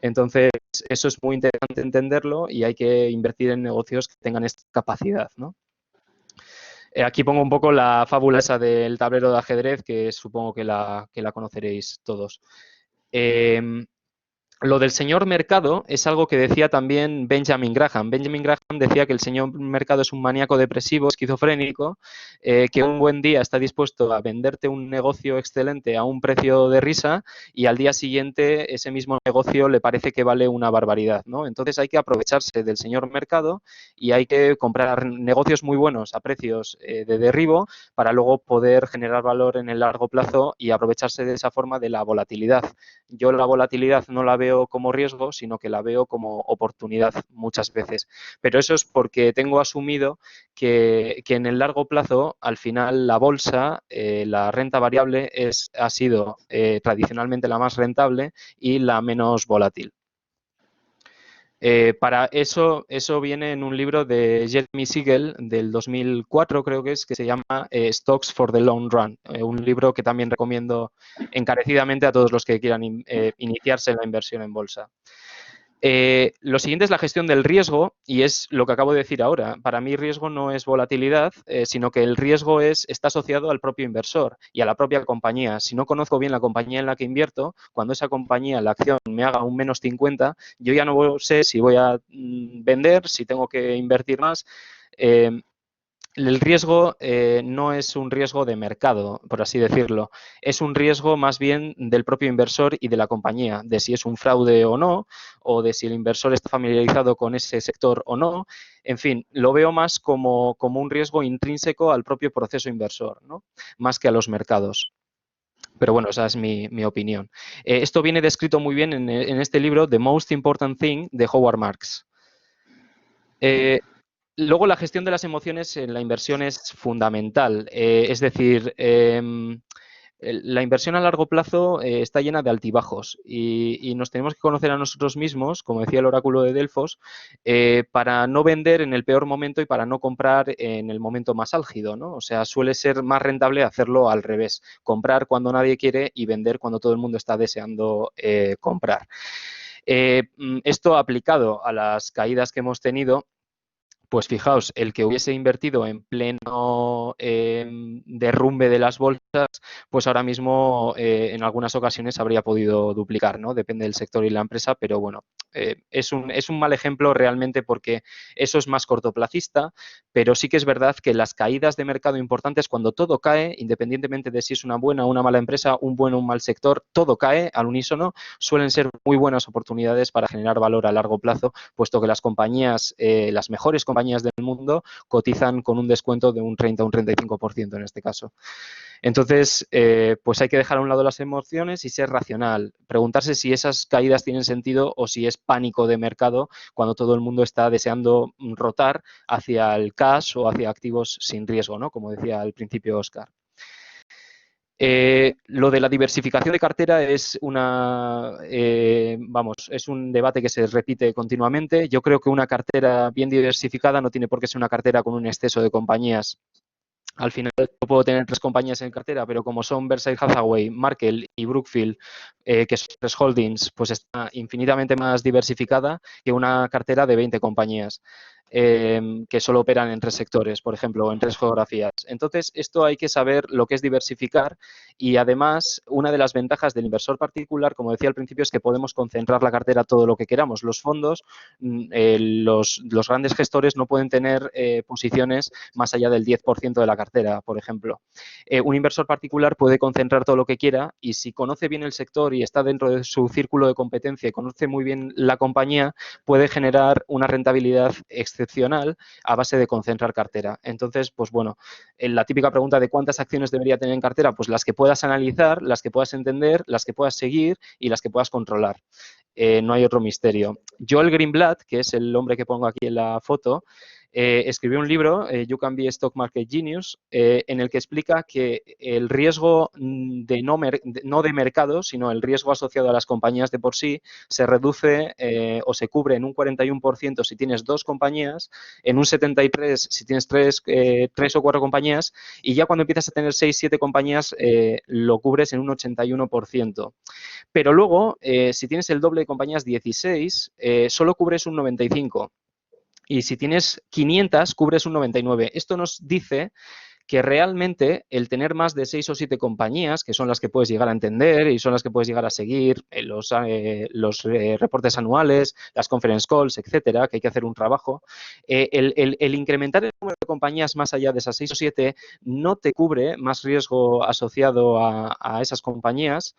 Entonces, eso es muy interesante entenderlo y hay que invertir en negocios que tengan esta capacidad, ¿no? Aquí pongo un poco la fábula esa del tablero de ajedrez, que supongo que la conoceréis todos. Lo del señor mercado es algo que decía también Benjamin Graham. Benjamin Graham decía que el señor mercado es un maníaco depresivo, esquizofrénico, que un buen día está dispuesto a venderte un negocio excelente a un precio de risa y al día siguiente ese mismo negocio le parece que vale una barbaridad, ¿no? Entonces hay que aprovecharse del señor mercado y hay que comprar negocios muy buenos a precios de derribo para luego poder generar valor en el largo plazo y aprovecharse de esa forma de la volatilidad. Yo la volatilidad no la veo como riesgo, sino que la veo como oportunidad muchas veces. Pero eso es porque tengo asumido que en el largo plazo, al final, la bolsa, la renta variable, ha sido tradicionalmente la más rentable y la menos volátil. Para eso viene en un libro de Jeremy Siegel del 2004, creo que se llama Stocks for the Long Run, un libro que también recomiendo encarecidamente a todos los que quieran iniciarse en la inversión en bolsa. Lo siguiente es la gestión del riesgo y es lo que acabo de decir ahora. Para mí riesgo no es volatilidad, sino que el riesgo está asociado al propio inversor y a la propia compañía. Si no conozco bien la compañía en la que invierto, cuando esa compañía, la acción, me haga un menos 50, yo ya no sé si voy a vender, si tengo que invertir más. El riesgo no es un riesgo de mercado, por así decirlo. Es un riesgo más bien del propio inversor y de la compañía, de si es un fraude o no, o de si el inversor está familiarizado con ese sector o no. En fin, lo veo más como un riesgo intrínseco al propio proceso inversor, ¿no? Más que a los mercados. Pero bueno, esa es mi opinión. Esto viene descrito muy bien en este libro, The Most Important Thing, de Howard Marks. Luego, la gestión de las emociones en la inversión es fundamental. Es decir, la inversión a largo plazo está llena de altibajos y nos tenemos que conocer a nosotros mismos, como decía el oráculo de Delfos, para no vender en el peor momento y para no comprar en el momento más álgido, ¿no? O sea, suele ser más rentable hacerlo al revés, comprar cuando nadie quiere y vender cuando todo el mundo está deseando comprar. Esto aplicado a las caídas que hemos tenido, pues fijaos, el que hubiese invertido en pleno derrumbe de las bolsas, pues ahora mismo en algunas ocasiones habría podido duplicar, ¿no? Depende del sector y la empresa, pero bueno, es un mal ejemplo realmente porque eso es más cortoplacista, pero sí que es verdad que las caídas de mercado importantes, cuando todo cae, independientemente de si es una buena o una mala empresa, un buen o un mal sector, todo cae al unísono, suelen ser muy buenas oportunidades para generar valor a largo plazo, puesto que las compañías, las mejores compañías del mundo cotizan con un descuento de un 30 o un 35% en este caso. Entonces, pues hay que dejar a un lado las emociones y ser racional. Preguntarse si esas caídas tienen sentido o si es pánico de mercado cuando todo el mundo está deseando rotar hacia el cash o hacia activos sin riesgo, ¿no? Como decía al principio Óscar. Lo de la diversificación de cartera es es un debate que se repite continuamente. Yo creo que una cartera bien diversificada no tiene por qué ser una cartera con un exceso de compañías. Al final yo puedo tener 3 compañías en cartera, pero como son Berkshire Hathaway, Markel y Brookfield, que son 3 holdings, pues está infinitamente más diversificada que una cartera de 20 compañías que solo operan en 3 sectores, por ejemplo, o en 3 geografías. Entonces, esto hay que saber lo que es diversificar y además una de las ventajas del inversor particular, como decía al principio, es que podemos concentrar la cartera todo lo que queramos. Los fondos, los grandes gestores no pueden tener posiciones más allá del 10% de la cartera, por ejemplo. Un inversor particular puede concentrar todo lo que quiera y si conoce bien el sector y está dentro de su círculo de competencia y conoce muy bien la compañía, puede generar una rentabilidad excepcional a base de concentrar cartera. Entonces, pues bueno, la típica pregunta de cuántas acciones debería tener en cartera, pues las que puedas analizar, las que puedas entender, las que puedas seguir y las que puedas controlar. No hay otro misterio. Joel Greenblatt, que es el hombre que pongo aquí en la foto, escribió un libro, You Can Be a Stock Market Genius, en el que explica que el riesgo no de mercado, sino el riesgo asociado a las compañías de por sí, se reduce o se cubre en un 41% si tienes 2 compañías, en un 73% si tienes 3 o 4 compañías, y ya cuando empiezas a tener 6 o 7 compañías, lo cubres en un 81%. Pero luego, si tienes el doble de compañías, 16, solo cubres un 95%. Y si tienes 500, cubres un 99%. Esto nos dice que realmente el tener más de 6 o 7 compañías, que son las que puedes llegar a entender y son las que puedes llegar a seguir, los reportes anuales, las conference calls, etcétera, que hay que hacer un trabajo, el incrementar el número de compañías más allá de esas 6 o 7 no te cubre más riesgo asociado a esas compañías,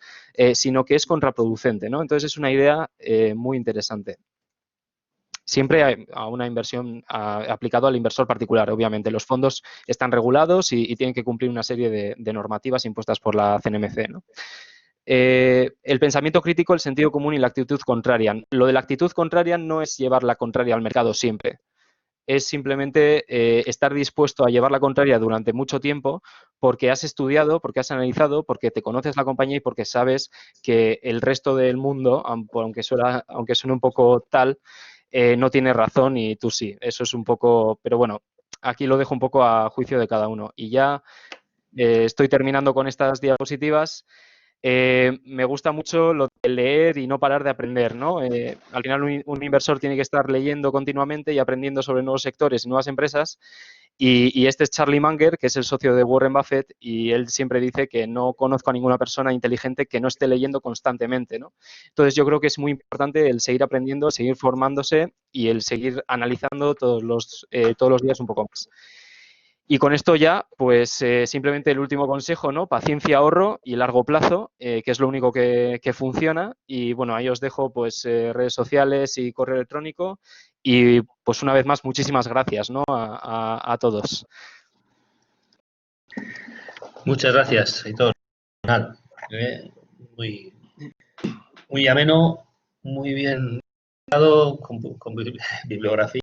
sino que es contraproducente, ¿no? Entonces es una idea muy interesante. Siempre a una inversión aplicado al inversor particular, obviamente. Los fondos están regulados y tienen que cumplir una serie de normativas impuestas por la CNMC, ¿no? El pensamiento crítico, el sentido común y la actitud contraria. Lo de la actitud contraria no es llevar la contraria al mercado siempre. Es simplemente estar dispuesto a llevar la contraria durante mucho tiempo porque has estudiado, porque has analizado, porque te conoces la compañía y porque sabes que el resto del mundo, aunque suene un poco tal, no tiene razón y tú sí. Eso es un poco, pero bueno, aquí lo dejo un poco a juicio de cada uno. Y ya estoy terminando con estas diapositivas. Me gusta mucho lo de leer y no parar de aprender, ¿no? Al final un inversor tiene que estar leyendo continuamente y aprendiendo sobre nuevos sectores y nuevas empresas. Y este es Charlie Munger, que es el socio de Warren Buffett, y él siempre dice que no conozco a ninguna persona inteligente que no esté leyendo constantemente, ¿no? Entonces yo creo que es muy importante el seguir aprendiendo, seguir formándose y el seguir analizando todos los días un poco más. Y con esto ya, pues simplemente el último consejo, ¿no? Paciencia, ahorro y largo plazo, que es lo único que funciona. Y bueno, ahí os dejo pues redes sociales y correo electrónico. Y pues una vez más, muchísimas gracias, ¿no? A todos. Muchas gracias, Aitor. Muy, muy ameno, muy bien dado, con bibliografía.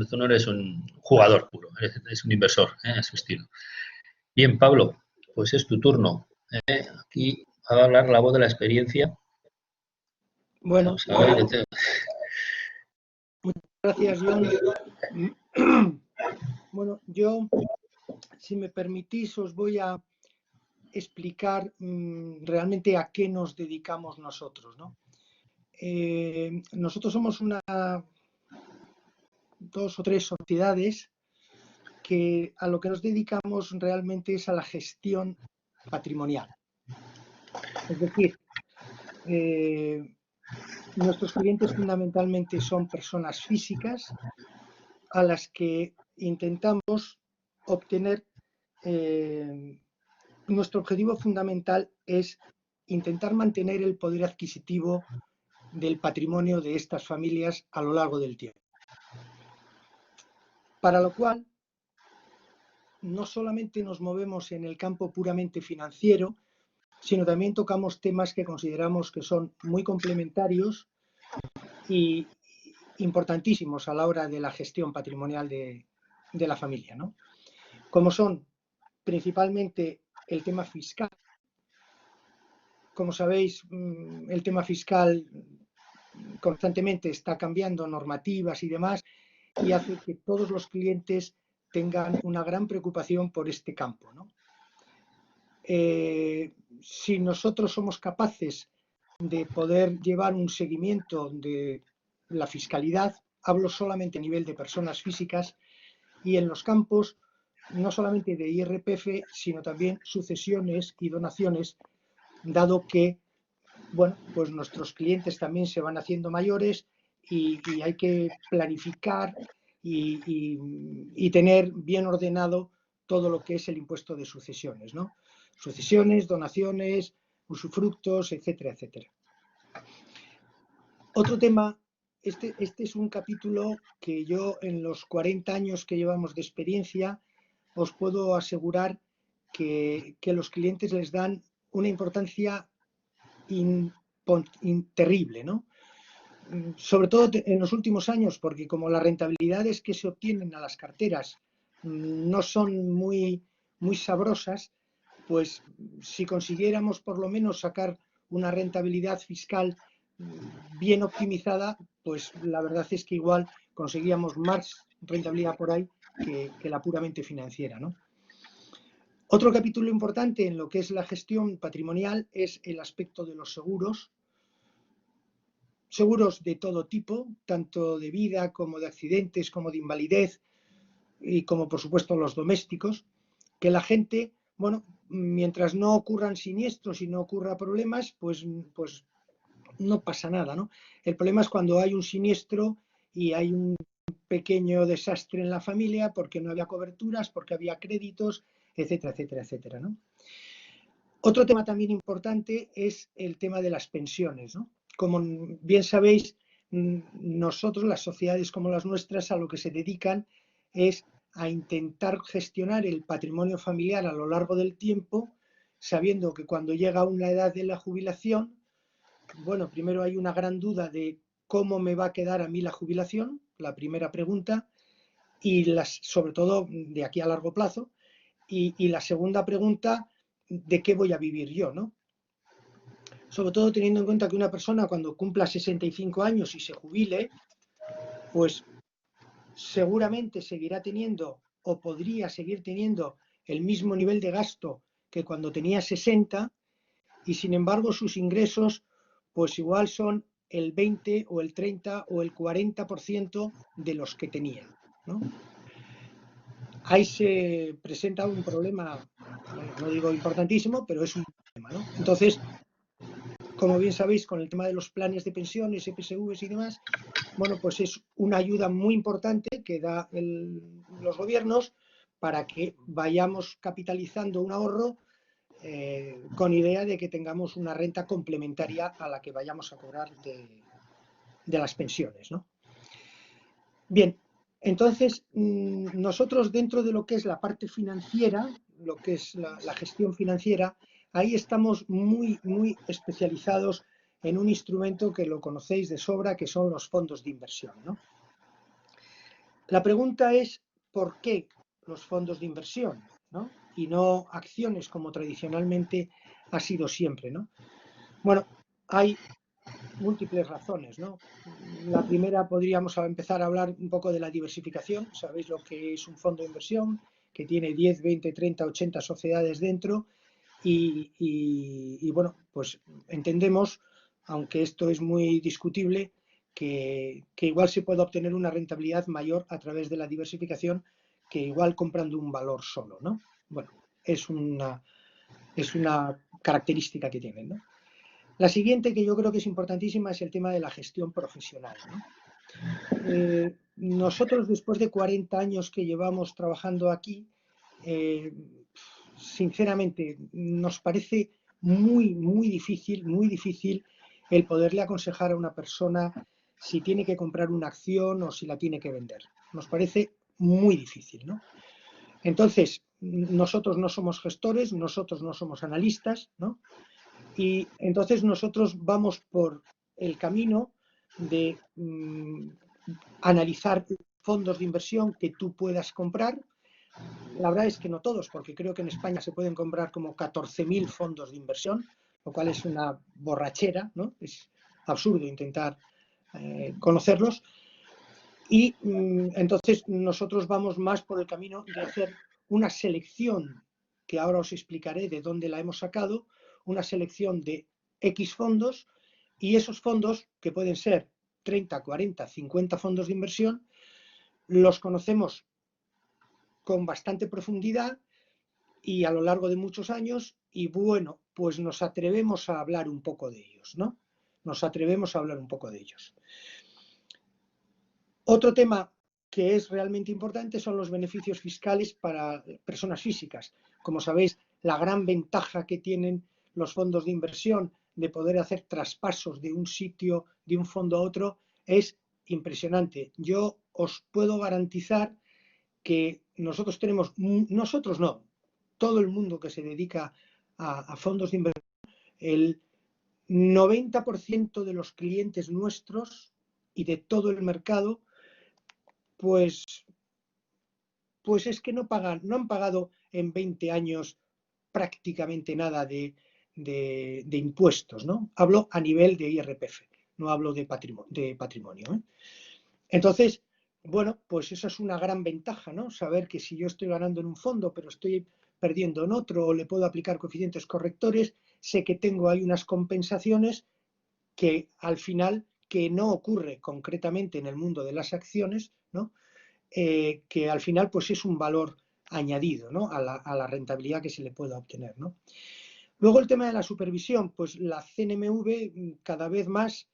Tú no eres un jugador puro, eres un inversor, a su estilo. Bien, Pablo, pues es tu turno. Aquí va a hablar la voz de la experiencia. Bueno, Vamos a ver, muchas gracias, John. Bueno, yo, si me permitís, os voy a explicar realmente a qué nos dedicamos nosotros, ¿no? Nosotros somos dos o tres sociedades que a lo que nos dedicamos realmente es a la gestión patrimonial. Es decir, nuestros clientes fundamentalmente son personas físicas a las que intentamos obtener, nuestro objetivo fundamental es intentar mantener el poder adquisitivo del patrimonio de estas familias a lo largo del tiempo. Para lo cual, no solamente nos movemos en el campo puramente financiero, sino también tocamos temas que consideramos que son muy complementarios y importantísimos a la hora de la gestión patrimonial de la familia, ¿no? Como son principalmente el tema fiscal. Como sabéis, el tema fiscal constantemente está cambiando normativas y demás y hace que todos los clientes tengan una gran preocupación por este campo, ¿no? Si nosotros somos capaces de poder llevar un seguimiento de la fiscalidad, hablo solamente a nivel de personas físicas, y en los campos no solamente de IRPF, sino también sucesiones y donaciones, dado que, bueno, pues nuestros clientes también se van haciendo mayores y hay que planificar y tener bien ordenado todo lo que es el impuesto de sucesiones, ¿no? Sucesiones, donaciones, usufructos, etcétera, etcétera. Otro tema, este es un capítulo que yo en los 40 años que llevamos de experiencia os puedo asegurar que los clientes les dan una importancia terrible, ¿no? Sobre todo en los últimos años, porque como las rentabilidades que se obtienen a las carteras no son muy sabrosas, pues si consiguiéramos por lo menos sacar una rentabilidad fiscal bien optimizada, pues la verdad es que igual conseguíamos más rentabilidad por ahí que la puramente financiera, ¿no? Otro capítulo importante en lo que es la gestión patrimonial es el aspecto de los seguros. Seguros de todo tipo, tanto de vida como de accidentes, como de invalidez y como por supuesto los domésticos, que la gente, bueno, mientras no ocurran siniestros y no ocurra problemas, pues no pasa nada, ¿no? El problema es cuando hay un siniestro y hay un pequeño desastre en la familia porque no había coberturas, porque había créditos, etcétera, etcétera, etcétera, ¿no? Otro tema también importante es el tema de las pensiones, ¿no? Como bien sabéis, nosotros, las sociedades como las nuestras, a lo que se dedican es a intentar gestionar el patrimonio familiar a lo largo del tiempo, sabiendo que cuando llega una edad de la jubilación, bueno, primero hay una gran duda de cómo me va a quedar a mí la jubilación, la primera pregunta, y sobre todo de aquí a largo plazo, y la segunda pregunta, de qué voy a vivir yo, ¿no? Sobre todo teniendo en cuenta que una persona cuando cumpla 65 años y se jubile, pues seguramente seguirá teniendo o podría seguir teniendo el mismo nivel de gasto que cuando tenía 60 y sin embargo sus ingresos pues igual son el 20 o el 30 o el 40% de los que tenía, ¿no? Ahí se presenta un problema, bueno, no digo importantísimo, pero es un problema, ¿no? Entonces, como bien sabéis, con el tema de los planes de pensiones, EPSVs y demás, bueno, pues es una ayuda muy importante que da los gobiernos para que vayamos capitalizando un ahorro con idea de que tengamos una renta complementaria a la que vayamos a cobrar de las pensiones, ¿no? Bien, entonces nosotros dentro de lo que es la parte financiera, lo que es la gestión financiera, ahí estamos muy, muy especializados en un instrumento que lo conocéis de sobra, que son los fondos de inversión, ¿no? La pregunta es, ¿por qué los fondos de inversión, ¿no? Y no acciones como tradicionalmente ha sido siempre, ¿no? Bueno, hay múltiples razones, ¿no? La primera, podríamos empezar a hablar un poco de la diversificación. Sabéis lo que es un fondo de inversión, que tiene 10, 20, 30, 80 sociedades dentro y bueno, pues entendemos, aunque esto es muy discutible, que igual se puede obtener una rentabilidad mayor a través de la diversificación que igual comprando un valor solo, ¿no? Bueno, es una característica que tienen, ¿no? La siguiente, que yo creo que es importantísima, es el tema de la gestión profesional, ¿no? Nosotros, después de 40 años que llevamos trabajando aquí, sinceramente, nos parece muy, muy difícil el poderle aconsejar a una persona si tiene que comprar una acción o si la tiene que vender. Nos parece muy difícil, ¿no? Entonces, nosotros no somos gestores, nosotros no somos analistas, ¿no? Y entonces nosotros vamos por el camino de analizar fondos de inversión que tú puedas comprar. La verdad es que no todos, porque creo que en España se pueden comprar como 14.000 fondos de inversión, lo cual es una borrachera, ¿no? Es absurdo intentar conocerlos. Y entonces nosotros vamos más por el camino de hacer una selección, que ahora os explicaré de dónde la hemos sacado, una selección de X fondos, y esos fondos, que pueden ser 30, 40, 50 fondos de inversión, los conocemos con bastante profundidad y a lo largo de muchos años, y bueno, pues nos atrevemos a hablar un poco de ellos, ¿no? Nos atrevemos a hablar un poco de ellos. Otro tema que es realmente importante son los beneficios fiscales para personas físicas. Como sabéis, la gran ventaja que tienen los fondos de inversión de poder hacer traspasos de un sitio, de un fondo a otro, es impresionante. Yo os puedo garantizar que nosotros tenemos, nosotros no, todo el mundo que se dedica a fondos de inversión, el 90% de los clientes nuestros y de todo el mercado, pues es que no han pagado en 20 años prácticamente nada de impuestos, ¿no? Hablo a nivel de IRPF, no hablo de patrimonio, ¿eh? Entonces, bueno, pues eso es una gran ventaja, ¿no? Saber que si yo estoy ganando en un fondo, pero estoy perdiendo en otro, o le puedo aplicar coeficientes correctores, sé que tengo ahí unas compensaciones que al final, que no ocurre concretamente en el mundo de las acciones, ¿no? Que al final pues es un valor añadido, ¿no? a la rentabilidad que se le pueda obtener, ¿no? Luego el tema de la supervisión, pues la CNMV cada vez más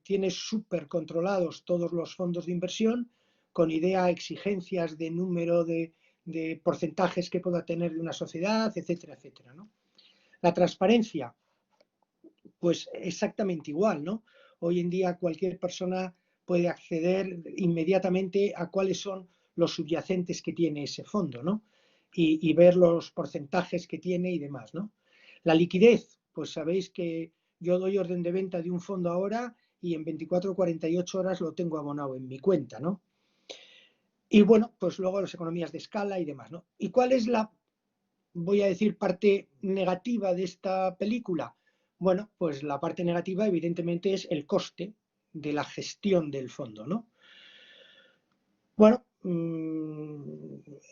tiene súper controlados todos los fondos de inversión, con idea a exigencias de número de porcentajes que pueda tener de una sociedad, etcétera, etcétera, ¿no? La transparencia, pues exactamente igual, ¿no? Hoy en día cualquier persona puede acceder inmediatamente a cuáles son los subyacentes que tiene ese fondo, ¿no? Y ver los porcentajes que tiene y demás, ¿no? La liquidez, pues sabéis que yo doy orden de venta de un fondo ahora y en 24 o 48 horas lo tengo abonado en mi cuenta, ¿no? Y bueno, pues luego las economías de escala y demás, ¿no? ¿Y cuál es la, voy a decir, parte negativa de esta película? Bueno, pues la parte negativa evidentemente es el coste de la gestión del fondo, ¿no? Bueno,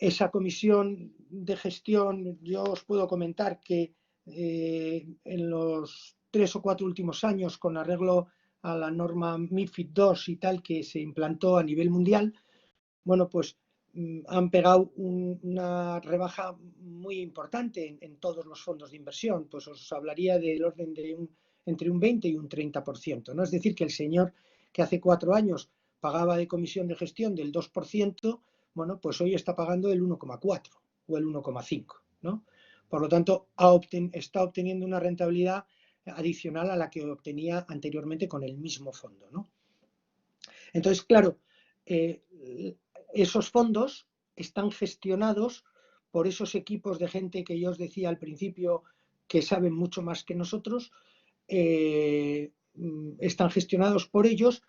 esa comisión de gestión, yo os puedo comentar que en los 3 o 4 últimos años, con arreglo a la norma MiFID II y tal, que se implantó a nivel mundial, bueno, pues han pegado una rebaja muy importante en todos los fondos de inversión. Pues os hablaría del orden de entre un 20 y un 30%, ¿no? Es decir, que el señor que hace 4 años pagaba de comisión de gestión del 2%, bueno, pues hoy está pagando el 1,4 o el 1,5, ¿no? Por lo tanto, está obteniendo una rentabilidad adicional a la que obtenía anteriormente con el mismo fondo, ¿no? Entonces, claro, esos fondos están gestionados por esos equipos de gente que yo os decía al principio, que saben mucho más que nosotros, están gestionados por ellos,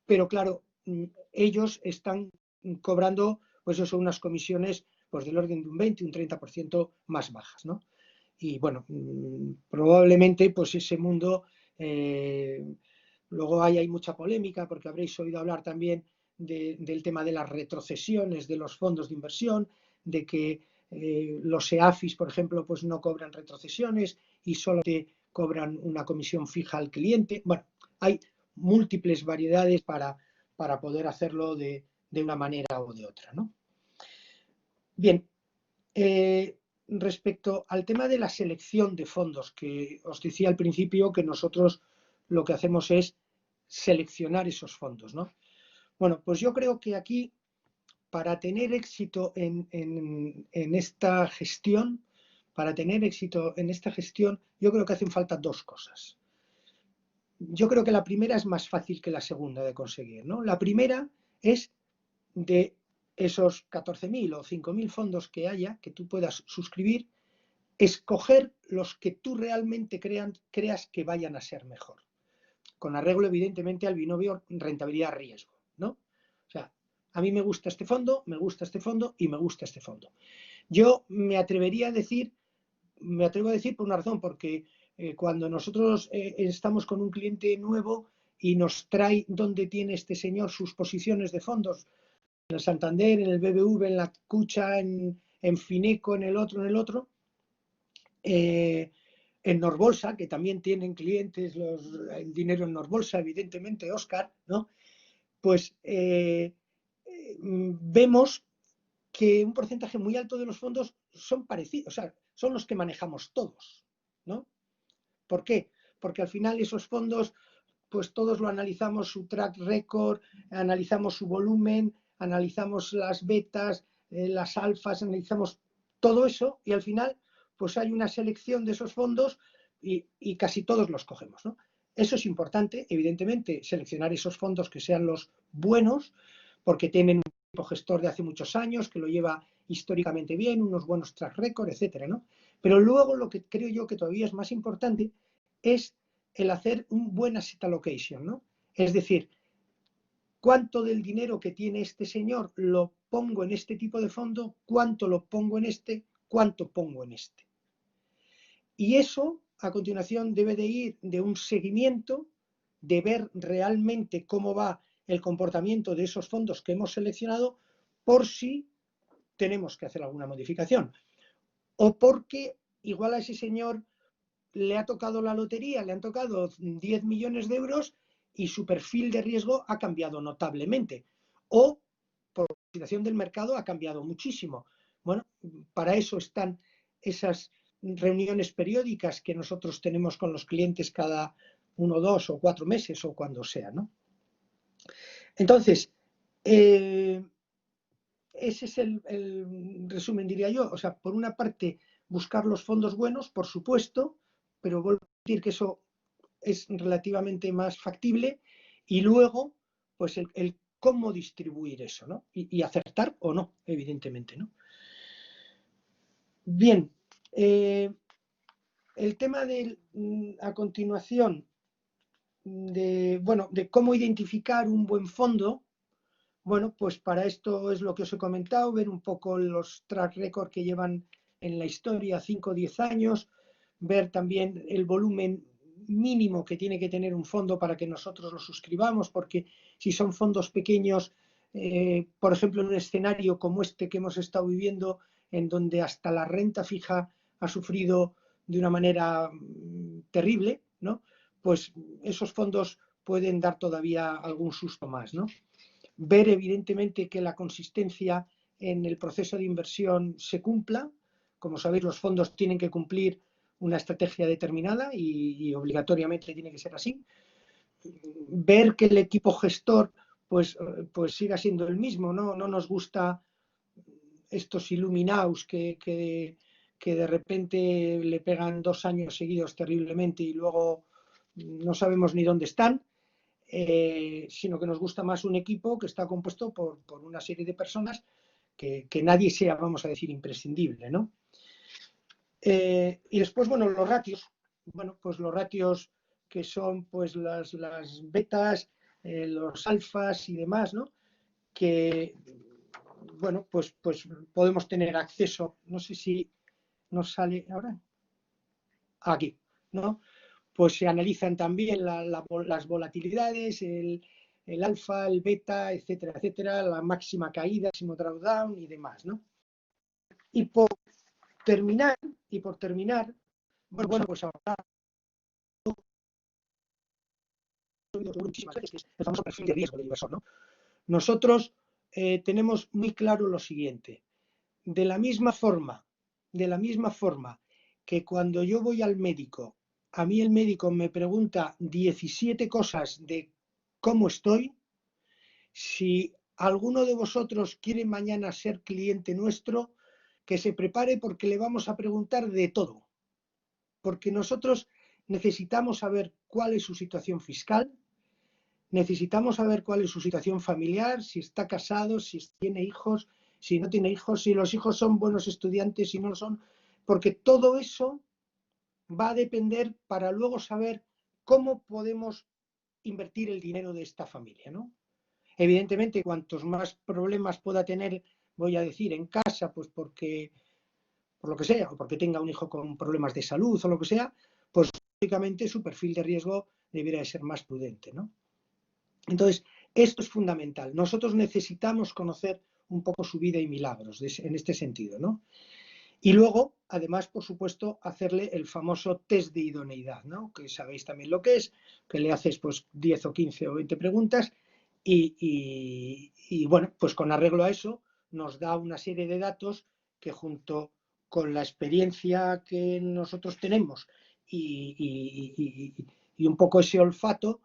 pero claro, ellos están cobrando pues eso, unas comisiones pues del orden de un 20, un 30% más bajas, ¿no? Y bueno, probablemente pues ese mundo, luego hay mucha polémica porque habréis oído hablar también del tema de las retrocesiones de los fondos de inversión, de que los EAFIs, por ejemplo, pues no cobran retrocesiones y solo te cobran una comisión fija al cliente. Bueno, hay múltiples variedades para poder hacerlo de una manera o de otra, ¿no? Bien, respecto al tema de la selección de fondos, que os decía al principio que nosotros lo que hacemos es seleccionar esos fondos, ¿no? Bueno, pues yo creo que aquí, para tener éxito en esta gestión, yo creo que hacen falta dos cosas. Yo creo que la primera es más fácil que la segunda de conseguir, ¿no? La primera es de esos 14.000 o 5.000 fondos que haya, que tú puedas suscribir, escoger los que tú realmente creas que vayan a ser mejor, con arreglo evidentemente al binomio rentabilidad-riesgo, ¿no? O sea, a mí me gusta este fondo, me gusta este fondo y me gusta este fondo. Yo me atrevo a decir por una razón, porque cuando nosotros estamos con un cliente nuevo y nos trae dónde tiene este señor sus posiciones de fondos, en el Santander, en el BBV, en la Cucha, en Fineco, en el otro, en Norbolsa, que también tienen clientes el dinero en Norbolsa, evidentemente, Óscar, ¿no? Pues vemos que un porcentaje muy alto de los fondos son parecidos, o sea, son los que manejamos todos, ¿no? ¿Por qué? Porque al final esos fondos, pues todos lo analizamos, su track record, analizamos su volumen, analizamos las betas, las alfas, analizamos todo eso y al final pues hay una selección de esos fondos y casi todos los cogemos, ¿no? Eso es importante, evidentemente, seleccionar esos fondos que sean los buenos, porque tienen un equipo gestor de hace muchos años que lo lleva históricamente bien, unos buenos track record, etcétera, ¿no? Pero luego lo que creo yo que todavía es más importante es el hacer un buen asset allocation, ¿no? Es decir, cuánto del dinero que tiene este señor lo pongo en este tipo de fondo, cuánto lo pongo en este, cuánto pongo en este. Y eso, a continuación, debe de ir de un seguimiento, de ver realmente cómo va el comportamiento de esos fondos que hemos seleccionado, por si tenemos que hacer alguna modificación. O porque igual a ese señor le ha tocado la lotería, le han tocado 10 millones de euros y su perfil de riesgo ha cambiado notablemente. O por la situación del mercado ha cambiado muchísimo. Bueno, para eso están esas reuniones periódicas que nosotros tenemos con los clientes cada 1, 2 o 4 meses o cuando sea, ¿no? Entonces, ese es el resumen, diría yo. O sea, por una parte, buscar los fondos buenos, por supuesto, pero vuelvo a decir que eso es relativamente más factible, y luego, pues el cómo distribuir eso, ¿no? Y acertar o no, evidentemente, ¿no? Bien, el tema de, a continuación, de cómo identificar un buen fondo. Bueno, pues para esto es lo que os he comentado, ver un poco los track record que llevan en la historia, 5 o 10 años, ver también el volumen mínimo que tiene que tener un fondo para que nosotros lo suscribamos, porque si son fondos pequeños, por ejemplo, en un escenario como este que hemos estado viviendo, en donde hasta la renta fija ha sufrido de una manera terrible, ¿no? Pues esos fondos pueden dar todavía algún susto más, ¿no? Ver evidentemente que la consistencia en el proceso de inversión se cumpla. Como sabéis, los fondos tienen que cumplir una estrategia determinada y obligatoriamente tiene que ser así. Ver que el equipo gestor pues siga siendo el mismo, ¿no? No nos gusta estos iluminaos que de repente le pegan 2 años seguidos terriblemente y luego no sabemos ni dónde están. Sino que nos gusta más un equipo que está compuesto por una serie de personas que nadie sea, vamos a decir, imprescindible, ¿no? Y después, bueno, los ratios. Bueno, pues los ratios que son pues las betas, los alfas y demás, ¿no? Que, bueno, pues podemos tener acceso, no sé si nos sale ahora, aquí, ¿no? Pues se analizan también las volatilidades, el alfa, el beta, etcétera, etcétera, la máxima caída, máximo drawdown y demás, ¿no? Y por terminar, bueno, pues ahora muchísimas veces, que es el famoso perfil de riesgo del inversor, ¿no? Nosotros tenemos muy claro lo siguiente. De la misma forma que cuando yo voy al médico, a mí el médico me pregunta 17 cosas de cómo estoy, si alguno de vosotros quiere mañana ser cliente nuestro, que se prepare porque le vamos a preguntar de todo. Porque nosotros necesitamos saber cuál es su situación fiscal, necesitamos saber cuál es su situación familiar, si está casado, si tiene hijos, si no tiene hijos, si los hijos son buenos estudiantes, si no lo son, porque todo eso va a depender para luego saber cómo podemos invertir el dinero de esta familia, ¿no? Evidentemente, cuantos más problemas pueda tener, voy a decir, en casa, pues porque, por lo que sea, o porque tenga un hijo con problemas de salud o lo que sea, pues lógicamente su perfil de riesgo debería de ser más prudente, ¿no? Entonces, esto es fundamental. Nosotros necesitamos conocer un poco su vida y milagros en este sentido, ¿no? Y luego, además, por supuesto, hacerle el famoso test de idoneidad, ¿no? Que sabéis también lo que es, que le haces pues 10 o 15 o 20 preguntas y bueno, pues con arreglo a eso nos da una serie de datos que junto con la experiencia que nosotros tenemos y un poco ese olfato,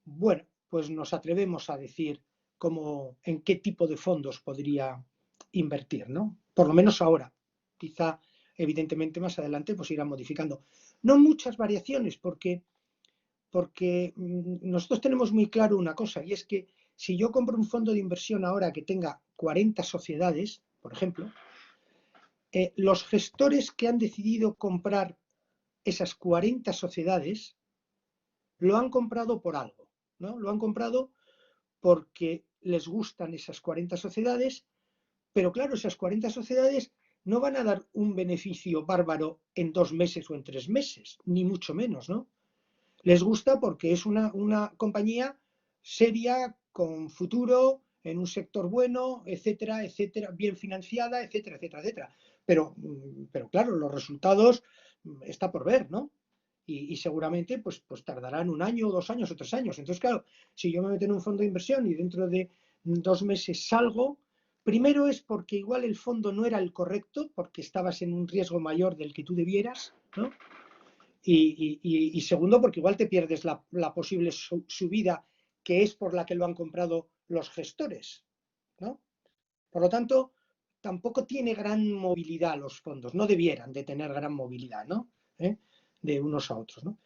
bueno, pues nos atrevemos a decir en qué tipo de fondos podría invertir, ¿no? Por lo menos ahora. Quizá, evidentemente, más adelante pues irán modificando. No muchas variaciones, porque nosotros tenemos muy claro una cosa, y es que si yo compro un fondo de inversión ahora que tenga 40 sociedades, por ejemplo, los gestores que han decidido comprar esas 40 sociedades lo han comprado por algo, ¿no? Lo han comprado porque les gustan esas 40 sociedades, pero claro, esas 40 sociedades no van a dar un beneficio bárbaro en 2 meses o en 3 meses, ni mucho menos, ¿no? Les gusta porque es una compañía seria, con futuro, en un sector bueno, etcétera, etcétera, bien financiada, etcétera, etcétera, etcétera. Pero claro, los resultados está por ver, ¿no? Y seguramente pues tardarán 1 año, 2 años o 3 años. Entonces, claro, si yo me meto en un fondo de inversión y dentro de 2 meses salgo, primero es porque igual el fondo no era el correcto, porque estabas en un riesgo mayor del que tú debieras, ¿no? Y segundo, porque igual te pierdes la posible subida que es por la que lo han comprado los gestores, ¿no? Por lo tanto, tampoco tiene gran movilidad los fondos, no debieran de tener gran movilidad, ¿no? De unos a otros, ¿no?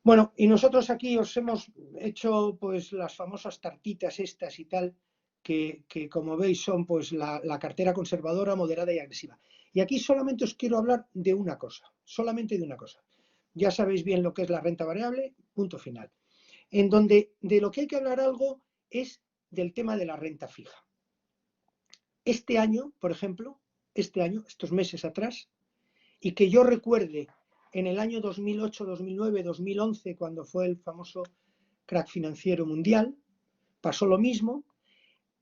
Bueno, y nosotros aquí os hemos hecho pues las famosas tartitas estas y tal, que como veis son pues la cartera conservadora, moderada y agresiva. Y aquí solamente os quiero hablar de una cosa, solamente de una cosa. Ya sabéis bien lo que es la renta variable, punto final. En donde de lo que hay que hablar algo es del tema de la renta fija. Este año, por ejemplo, estos meses atrás, y que yo recuerde en el año 2008, 2009, 2011, cuando fue el famoso crack financiero mundial, pasó lo mismo,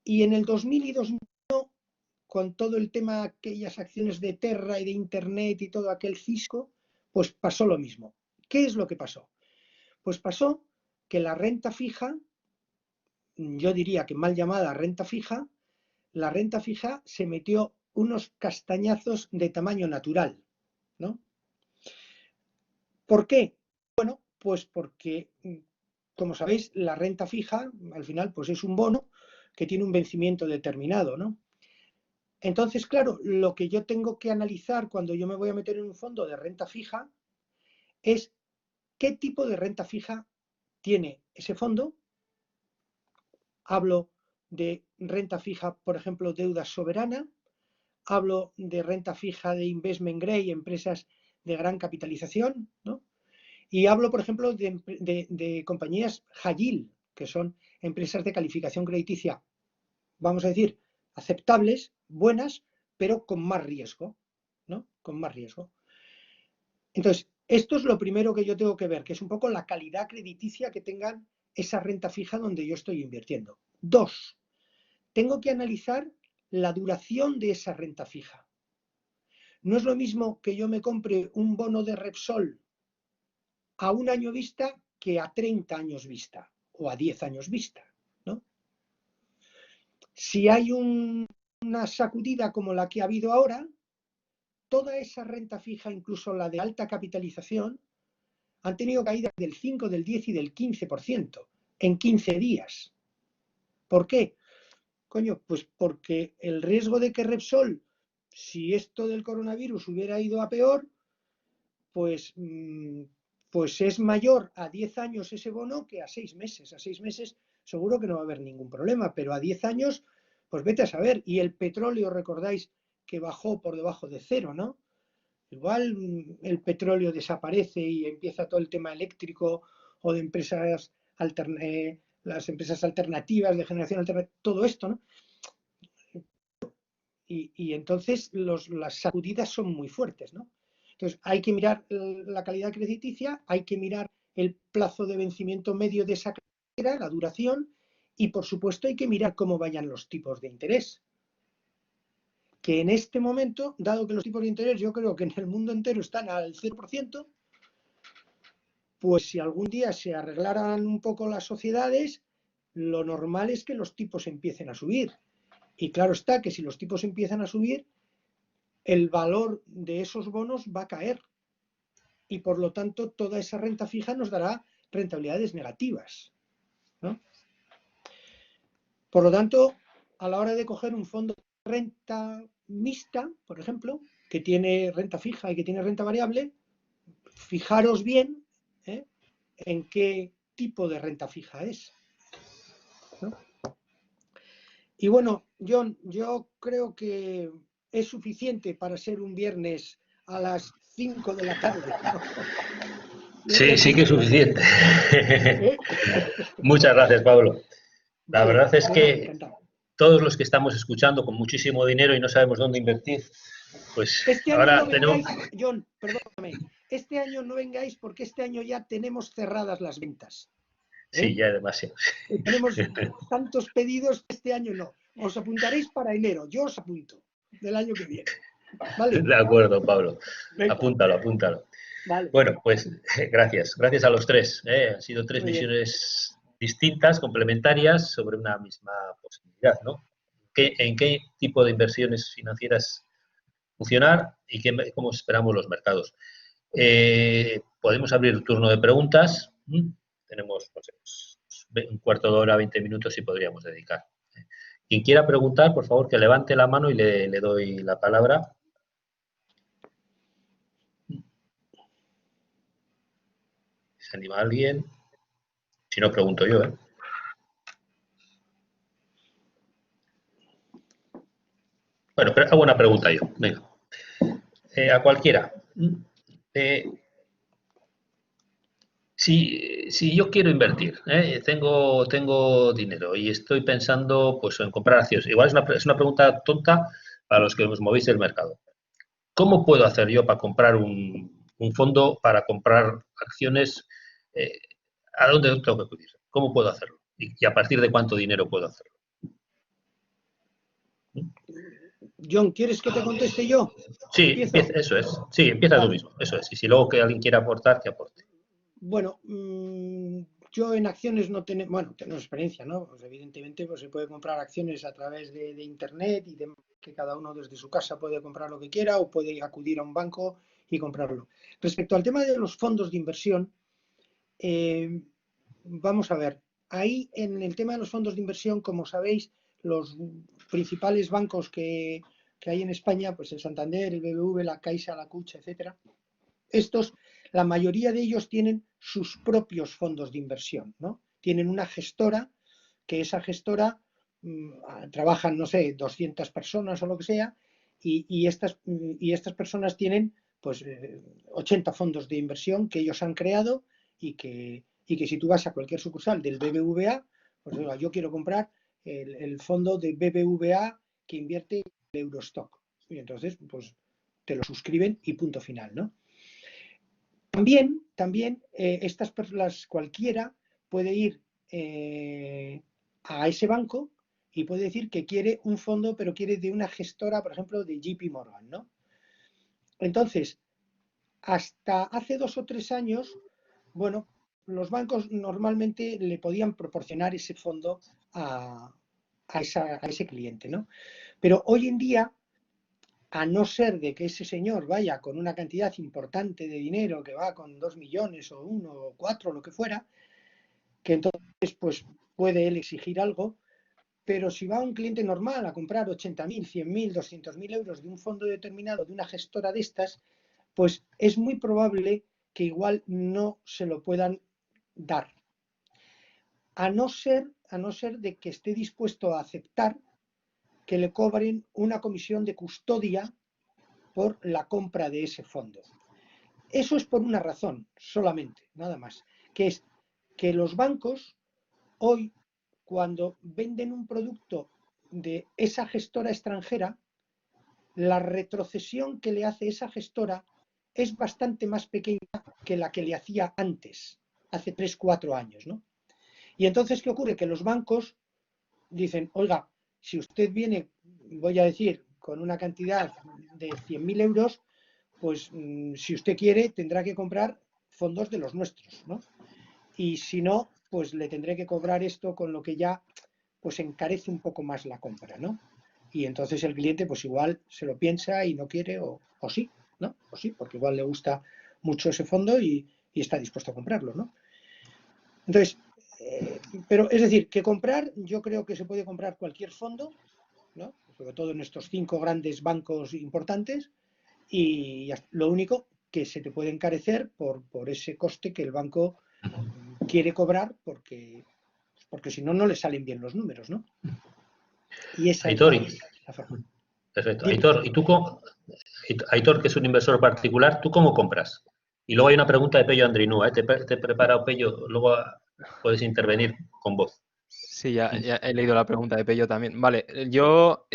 y en el 2000 y 2001, con todo el tema, aquellas acciones de Terra y de Internet y todo aquel cisco, pues pasó lo mismo. ¿Qué es lo que pasó? Pues pasó que la renta fija, yo diría que mal llamada renta fija, la renta fija se metió unos castañazos de tamaño natural, ¿no? ¿Por qué? Bueno, pues porque, como sabéis, la renta fija, al final, pues es un bono que tiene un vencimiento determinado, ¿no? Entonces, claro, lo que yo tengo que analizar cuando yo me voy a meter en un fondo de renta fija es qué tipo de renta fija tiene ese fondo. Hablo de renta fija, por ejemplo, deuda soberana, hablo de renta fija de investment grade, empresas de gran capitalización, ¿no? Y hablo, por ejemplo, de compañías high yield, que son empresas de calificación crediticia, vamos a decir, aceptables, buenas, pero con más riesgo, ¿no? Con más riesgo. Entonces, esto es lo primero que yo tengo que ver, que es un poco la calidad crediticia que tengan esa renta fija donde yo estoy invirtiendo. 2, tengo que analizar la duración de esa renta fija. No es lo mismo que yo me compre un bono de Repsol a 1 año vista que a 30 años vista o a 10 años vista, ¿no? Si hay una sacudida como la que ha habido ahora, toda esa renta fija, incluso la de alta capitalización, han tenido caídas del 5, del 10 y del 15% en 15 días. ¿Por qué? Coño, pues porque el riesgo de que Repsol, si esto del coronavirus hubiera ido a peor, pues es mayor a 10 años ese bono que a 6 meses. A 6 meses seguro que no va a haber ningún problema, pero a 10 años, pues vete a saber. Y el petróleo, recordáis que bajó por debajo de cero, ¿no? Igual el petróleo desaparece y empieza todo el tema eléctrico o de empresas las empresas alternativas, de generación alternativa, todo esto, ¿no? Y entonces las sacudidas son muy fuertes, ¿no? Entonces hay que mirar la calidad crediticia, hay que mirar el plazo de vencimiento medio de esa cartera, la duración, y por supuesto hay que mirar cómo vayan los tipos de interés. Que en este momento, dado que los tipos de interés yo creo que en el mundo entero están al 0%, pues si algún día se arreglaran un poco las sociedades, lo normal es que los tipos empiecen a subir. Y claro está que si los tipos empiezan a subir, el valor de esos bonos va a caer. Y por lo tanto, toda esa renta fija nos dará rentabilidades negativas, ¿no? Por lo tanto, a la hora de coger un fondo de renta mixta, por ejemplo, que tiene renta fija y que tiene renta variable, fijaros bien en qué tipo de renta fija es, ¿no? Y bueno, John, yo creo que es suficiente para ser un viernes a las 5 de la tarde, ¿no? Sí, sí que es suficiente. Muchas gracias, Pablo. La Vale, verdad es bueno, que encantado. todos los que estamos escuchando con muchísimo dinero y no sabemos dónde invertir, pues Este año ahora no tenemos... vengáis, John, perdóname, este año no vengáis porque este año ya tenemos cerradas las ventas. Sí, ya es demasiado. Tenemos tantos pedidos que este año no. Os apuntaréis para enero, yo os apunto, del año que viene. ¿Vale? De acuerdo, Pablo. Venga, Apúntalo, apúntalo. vale, Bueno, pues gracias. Gracias a los tres. Han sido tres muy bien. visiones distintas, complementarias, sobre una misma posibilidad, ¿no? ¿En qué tipo de inversiones financieras funcionar y cómo esperamos los mercados? Podemos abrir el turno de preguntas. Tenemos, no sé, un cuarto de hora, 20 minutos y podríamos dedicar. Quien quiera preguntar, por favor, que levante la mano y le doy la palabra. ¿Se anima alguien? Si no, pregunto yo, ¿eh? Bueno, pero hago una pregunta yo. Venga. A cualquiera. Si yo quiero invertir, tengo dinero y estoy pensando pues, en comprar acciones, igual es una pregunta tonta para los que os movéis del mercado. ¿Cómo puedo hacer yo para comprar un fondo, para comprar acciones? ¿A dónde tengo que acudir? ¿Cómo puedo hacerlo? ¿Y a partir de cuánto dinero puedo hacerlo? John, ¿quieres que te conteste yo? Sí, ¿Empiezo? eso es. Sí, empieza tú Vale. mismo, eso es. Y si luego que alguien quiera aportar, que aporte. Bueno, yo en acciones no tenemos, bueno, tenemos experiencia, ¿no? Pues evidentemente pues se puede comprar acciones a través de internet y que cada uno desde su casa puede comprar lo que quiera o puede acudir a un banco y comprarlo. Respecto al tema de los fondos de inversión, vamos a ver, ahí en el tema de los fondos de inversión, como sabéis, los principales bancos que hay en España, pues el Santander, el BBV, la Caixa, la Cucha, etcétera, estos, la mayoría de ellos tienen sus propios fondos de inversión, ¿no? Tienen una gestora, que esa gestora trabajan, no sé, 200 personas o lo que sea, y estas personas tienen pues 80 fondos de inversión que ellos han creado y que si tú vas a cualquier sucursal del BBVA, pues diga, yo quiero comprar el fondo de BBVA que invierte en Eurostock. Y entonces, pues te lo suscriben y punto final, ¿no? También estas personas, cualquiera puede ir a ese banco y puede decir que quiere un fondo, pero quiere de una gestora, por ejemplo, de JP Morgan, ¿no? Entonces, hasta hace 2 o 3 años, bueno, los bancos normalmente le podían proporcionar ese fondo a ese cliente, ¿no? Pero hoy en día, a no ser de que ese señor vaya con una cantidad importante de dinero, que va con 2 millones o 1 o 4, lo que fuera, que entonces pues puede él exigir algo, pero si va un cliente normal a comprar 80.000, 100.000, 200.000 euros de un fondo determinado, de una gestora de estas, pues es muy probable que igual no se lo puedan dar. A no ser de que esté dispuesto a aceptar que le cobren una comisión de custodia por la compra de ese fondo. Eso es por una razón solamente, nada más, que es que los bancos hoy, cuando venden un producto de esa gestora extranjera, la retrocesión que le hace esa gestora es bastante más pequeña que la que le hacía antes, hace 3 o 4 años, ¿no? Y entonces, ¿qué ocurre? Que los bancos dicen, oiga, si usted viene, voy a decir, con una cantidad de 100.000 euros, pues si usted quiere tendrá que comprar fondos de los nuestros, ¿no? Y si no, pues le tendré que cobrar esto, con lo que ya pues encarece un poco más la compra, ¿no? Y entonces el cliente pues igual se lo piensa y no quiere, o sí, ¿no? O sí, porque igual le gusta mucho ese fondo y está dispuesto a comprarlo, ¿no? Entonces, pero es decir, que comprar, yo creo que se puede comprar cualquier fondo, ¿no? Sobre todo en estos 5 grandes bancos importantes, y lo único que se te puede encarecer por ese coste que el banco quiere cobrar, porque si no, no le salen bien los números, ¿no? Y esa Aitor, es la forma. perfecto. Dime. Aitor, que es un inversor particular, ¿tú cómo compras? Y luego hay una pregunta de Pello Andrinúa, ¿eh? Te he preparado, Pello, luego puedes intervenir con voz. Sí, ya he leído la pregunta de Pello también. Vale, yo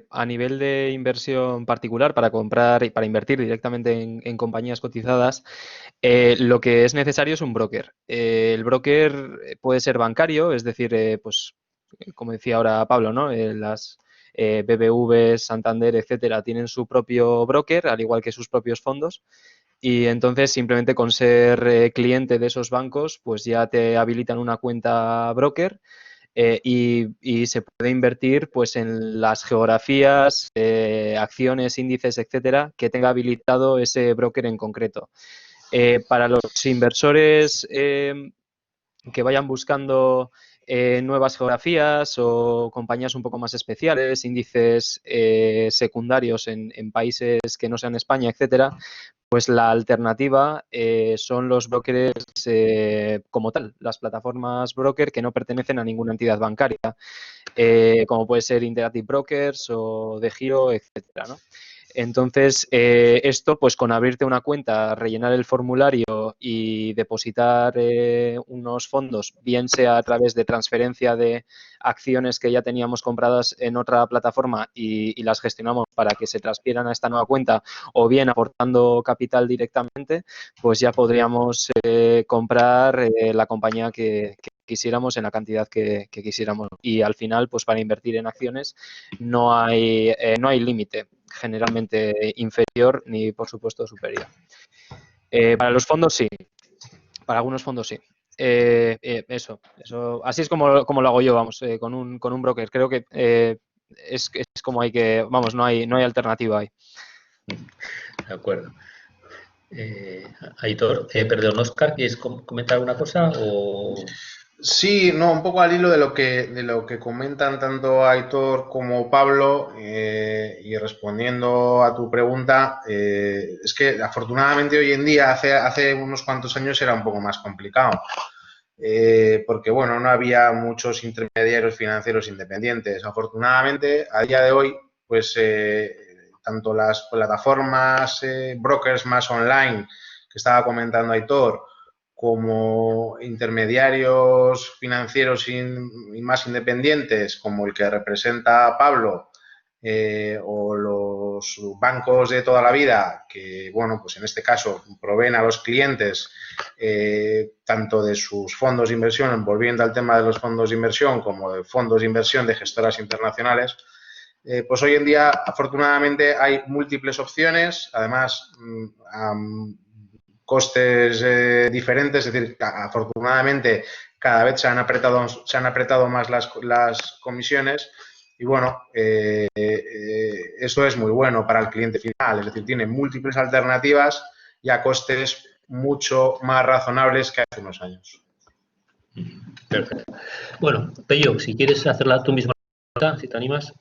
a nivel de inversión particular, para comprar y para invertir directamente en compañías cotizadas, lo que es necesario es un broker. El broker puede ser bancario, es decir, pues como decía ahora Pablo, ¿no? Las BBV, Santander, etcétera, tienen su propio broker, al igual que sus propios fondos. Y entonces simplemente con ser cliente de esos bancos, pues ya te habilitan una cuenta broker. Y se puede invertir pues en las geografías, acciones, índices, etcétera, que tenga habilitado ese broker en concreto. Para los inversores que vayan buscando nuevas geografías o compañías un poco más especiales, índices secundarios en países que no sean España, etcétera, pues la alternativa son los brokers como tal, las plataformas broker que no pertenecen a ninguna entidad bancaria, como puede ser Interactive Brokers o De Giro, etcétera, ¿no? Entonces, esto, pues con abrirte una cuenta, rellenar el formulario y depositar unos fondos, bien sea a través de transferencia de acciones que ya teníamos compradas en otra plataforma y las gestionamos para que se transfieran a esta nueva cuenta, o bien aportando capital directamente, pues ya podríamos comprar la compañía que quisiéramos en la cantidad que quisiéramos. Y al final, pues para invertir en acciones no hay límite, generalmente inferior ni por supuesto superior. Para los fondos sí, para algunos fondos sí. Eso, así es como lo hago yo, vamos, con un broker. Creo que es como hay que, vamos, no hay alternativa ahí. De acuerdo. Aitor, perdón, Óscar, ¿quieres comentar alguna cosa? O... Sí, no, un poco al hilo de lo que comentan tanto Aitor como Pablo, y respondiendo a tu pregunta, es que afortunadamente hoy en día, hace unos cuantos años era un poco más complicado, porque bueno, no había muchos intermediarios financieros independientes. Afortunadamente, a día de hoy, pues tanto las plataformas brokers más online que estaba comentando Aitor, como intermediarios financieros y más independientes, como el que representa Pablo, o los bancos de toda la vida, que, bueno, pues en este caso proveen a los clientes tanto de sus fondos de inversión, volviendo al tema de los fondos de inversión, como de fondos de inversión de gestoras internacionales, pues hoy en día, afortunadamente, hay múltiples opciones, además, costes diferentes, es decir, afortunadamente, cada vez se han apretado más las comisiones. Y bueno, eso es muy bueno para el cliente final, es decir, tiene múltiples alternativas y a costes mucho más razonables que hace unos años. Perfecto. Bueno, Pello, si quieres hacerla tú misma, si te animas.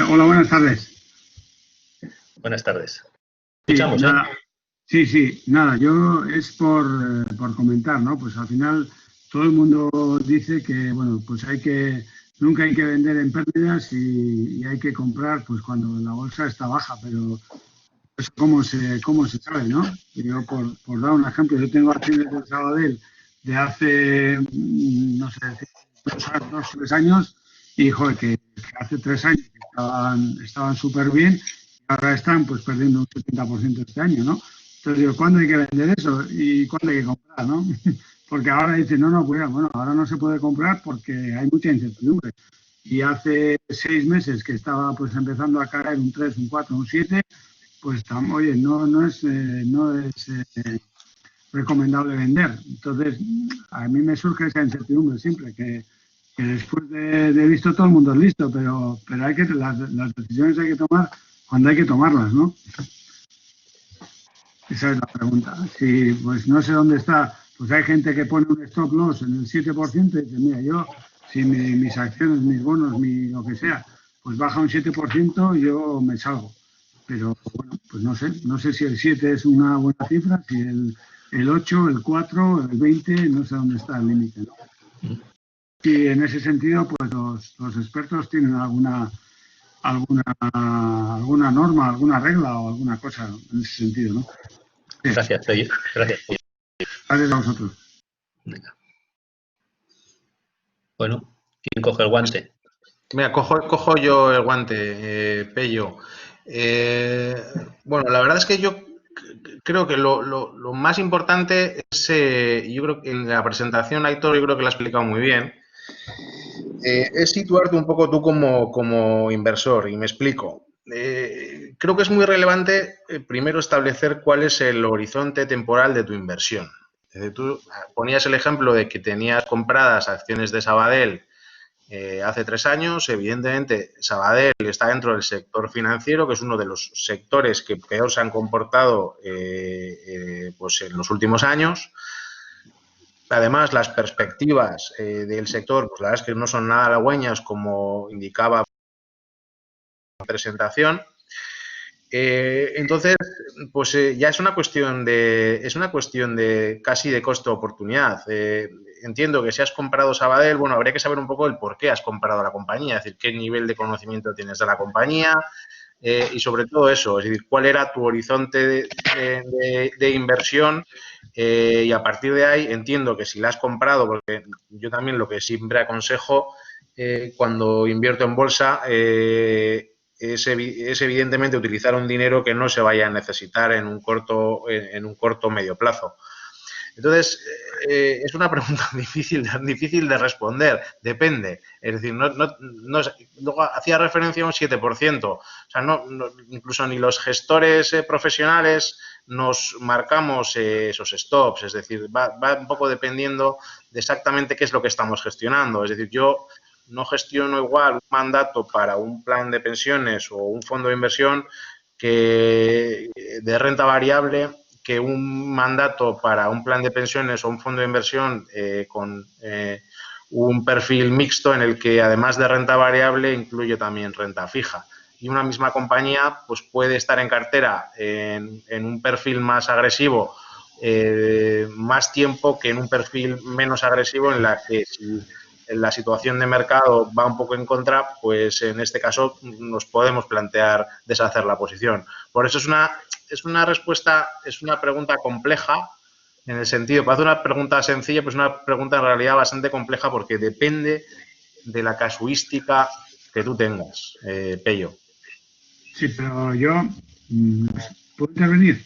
Hola, buenas tardes. Buenas tardes. Sí, Escuchamos, nada, sí, nada, yo es por comentar, ¿no? Pues al final todo el mundo dice que, bueno, pues nunca hay que vender en pérdidas y hay que comprar pues cuando la bolsa está baja, pero eso cómo se sabe, ¿no? Y yo por dar un ejemplo, yo tengo acciones del Sabadell de hace, no sé, 2-3 años y, joder, que hace 3 años que estaban súper bien. Ahora están pues perdiendo un 70% este año, ¿no? Entonces digo, ¿cuándo hay que vender eso? ¿Y cuándo hay que comprar, no? Porque ahora dicen, no, cuidado, bueno, ahora no se puede comprar porque hay mucha incertidumbre. Y hace 6 meses que estaba pues empezando a caer un 3, un 4, un 7, pues oye, no es recomendable vender. Entonces, a mí me surge esa incertidumbre siempre, que después de visto todo el mundo es listo, pero hay que las decisiones hay que tomar cuando hay que tomarlas, ¿no? Esa es la pregunta. Si, pues no sé dónde está, pues hay gente que pone un stop loss en el 7% y dice, mira, yo, si mis acciones, mis bonos, lo que sea, pues baja un 7%, yo me salgo. Pero bueno, pues no sé si el 7 es una buena cifra, si el 8, el 4, el 20, no sé dónde está el límite, ¿no? Y en ese sentido, pues los expertos tienen alguna norma, alguna regla o alguna cosa en ese sentido, ¿no? Sí. Gracias, Pello. Gracias. Gracias a vosotros. Venga. Bueno, ¿quién coge el guante? Mira, cojo yo el guante, Pello. Bueno, la verdad es que yo creo que lo más importante es, yo creo que en la presentación, Aitor, yo creo que lo ha explicado muy bien, es situarte un poco tú como inversor, y me explico. Creo que es muy relevante primero establecer cuál es el horizonte temporal de tu inversión. Tú ponías el ejemplo de que tenías compradas acciones de Sabadell hace 3 años. Evidentemente, Sabadell está dentro del sector financiero, que es uno de los sectores que peor se han comportado pues en los últimos años. Además, las perspectivas del sector, pues la verdad es que no son nada halagüeñas, como indicaba la presentación. Entonces, pues ya es una cuestión de casi de costo-oportunidad. Entiendo que si has comprado Sabadell, bueno, habría que saber un poco el por qué has comprado la compañía, es decir, qué nivel de conocimiento tienes de la compañía y sobre todo eso, es decir, cuál era tu horizonte de inversión y a partir de ahí entiendo que si la has comprado, porque yo también lo que siempre aconsejo cuando invierto en bolsa es evidentemente utilizar un dinero que no se vaya a necesitar en un corto medio plazo. Entonces, es una pregunta difícil de responder, depende. Es decir, luego hacía referencia a un 7%. O sea, incluso ni los gestores profesionales nos marcamos esos stops. Es decir, va un poco dependiendo de exactamente qué es lo que estamos gestionando. Es decir, yo no gestiono igual un mandato para un plan de pensiones o un fondo de inversión que de renta variable que un mandato para un plan de pensiones o un fondo de inversión con un perfil mixto en el que además de renta variable incluye también renta fija. Y una misma compañía pues puede estar en cartera en un perfil más agresivo más tiempo que en un perfil menos agresivo, en la que si la situación de mercado va un poco en contra, pues en este caso nos podemos plantear deshacer la posición. Por eso es una respuesta, es una pregunta compleja en el sentido, parece una pregunta sencilla, pues una pregunta en realidad bastante compleja porque depende de la casuística que tú tengas, Pello. Sí, pero yo, ¿puedo intervenir?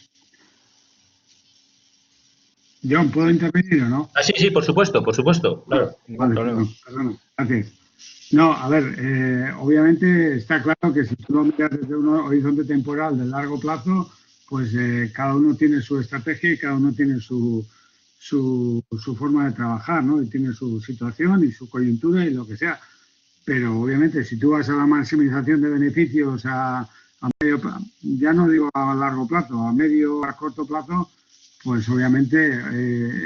John, ¿puedo intervenir o no? Ah, sí, por supuesto, claro. Ningún Vale, problema. perdona, gracias. No, a ver, obviamente está claro que si tú lo miras desde un horizonte temporal de largo plazo, pues cada uno tiene su estrategia y cada uno tiene su forma de trabajar, ¿no? Y tiene su situación y su coyuntura y lo que sea. Pero obviamente si tú vas a la maximización de beneficios a medio plazo, ya no digo a largo plazo, a medio, a corto plazo, pues obviamente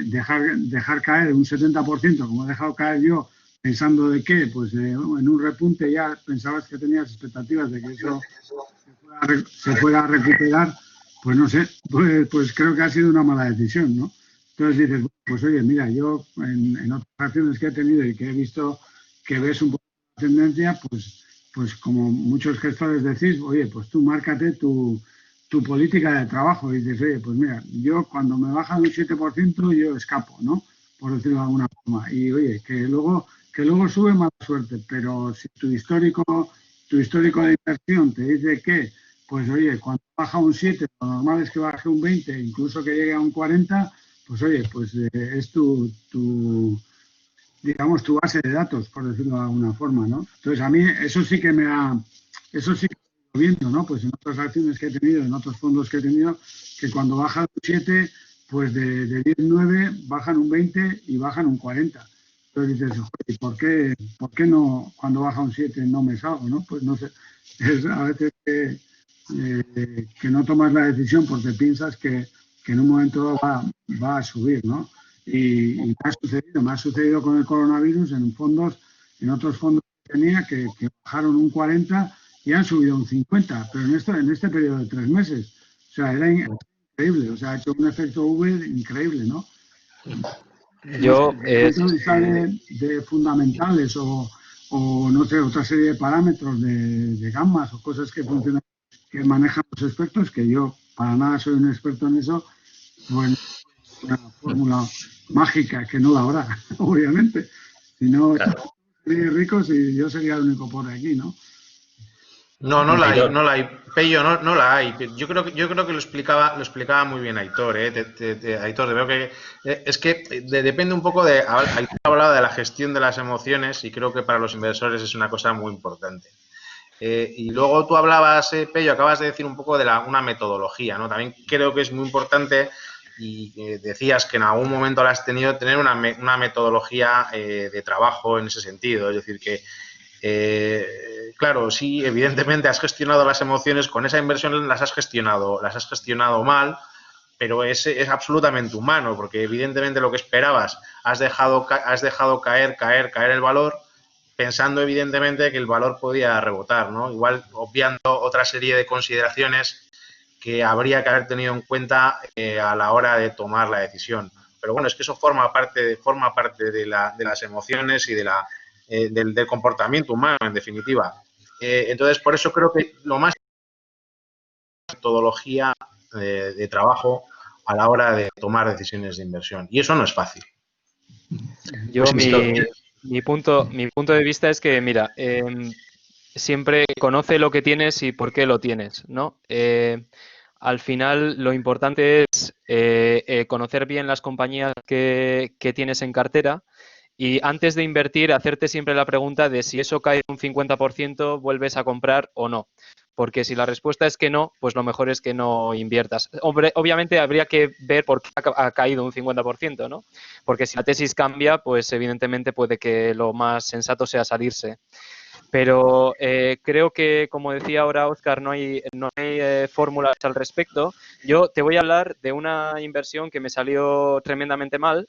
dejar caer un 70%, como he dejado caer yo, pensando de que, pues en un repunte ya pensabas que tenías expectativas de que eso se fuera a recuperar, pues no sé, pues creo que ha sido una mala decisión, ¿no? Entonces dices, pues oye, mira, yo en otras acciones que he tenido y que he visto que ves un poco la tendencia, pues como muchos gestores decís, oye, pues tú márcate tu política de trabajo y dices, oye, pues mira, yo cuando me baja un 7% yo escapo, ¿no? Por decirlo de alguna forma. Y oye, que luego sube, mala suerte, pero si tu histórico de inversión te dice que, pues oye, cuando baja un 7, lo normal es que baje un 20, incluso que llegue a un 40, pues oye, pues es digamos, tu base de datos, por decirlo de alguna forma, ¿no? Entonces, a mí eso sí que eso sí que estoy viendo, ¿no? Pues en otras acciones que he tenido, en otros fondos que he tenido, que cuando bajan un 7, pues de 10,9 bajan un 20 y bajan un 40. Entonces dices, joder, ¿por qué no cuando baja un 7 no me salgo, ¿no? Pues no sé, es a veces que no tomas la decisión porque piensas que en un momento va a subir, ¿no? Y me ha sucedido con el coronavirus en otros fondos que tenía que bajaron un 40 y han subido un 50, pero en este periodo de 3 meses. O sea, era increíble, o sea, ha hecho un efecto V increíble, ¿no? Yo, Desde el punto de vista de fundamentales o, no sé, otra serie de parámetros de gammas o cosas que funcionan, que manejan los expertos, que yo para nada soy un experto en eso, bueno, una fórmula mágica que no la habrá, obviamente. Si no, Claro. serían ricos y yo sería el único pobre aquí, ¿no? No la hay, Aitor. no la hay. Pello, no la hay. Yo creo que lo explicaba muy bien Aitor, Aitor, veo que es que depende un poco de. Aitor hablaba de la gestión de las emociones y creo que para los inversores es una cosa muy importante. Y luego tú hablabas, Pello, acabas de decir un poco de una metodología, ¿no? También creo que es muy importante y decías que en algún momento la has tenido, tener una metodología de trabajo en ese sentido, es decir, que claro, sí, evidentemente has gestionado las emociones, con esa inversión las has gestionado mal, pero es absolutamente humano, porque evidentemente lo que esperabas, has dejado caer el valor, pensando evidentemente que el valor podía rebotar, ¿no? Igual obviando otra serie de consideraciones que habría que haber tenido en cuenta a la hora de tomar la decisión. Pero bueno, es que eso forma parte de las emociones y del comportamiento humano, en definitiva. Entonces, por eso creo que lo más es la metodología de trabajo a la hora de tomar decisiones de inversión. Y eso no es fácil. yo Pues mi punto de vista es que, mira, siempre conoce lo que tienes y por qué lo tienes, ¿no? Al final, lo importante es conocer bien las compañías que tienes en cartera y antes de invertir, hacerte siempre la pregunta de si eso cae un 50%, vuelves a comprar o no. Porque si la respuesta es que no, pues lo mejor es que no inviertas. Obviamente habría que ver por qué ha caído un 50%, ¿no? Porque si la tesis cambia, pues evidentemente puede que lo más sensato sea salirse. Pero creo que, como decía ahora Óscar, no hay fórmulas al respecto. Yo te voy a hablar de una inversión que me salió tremendamente mal.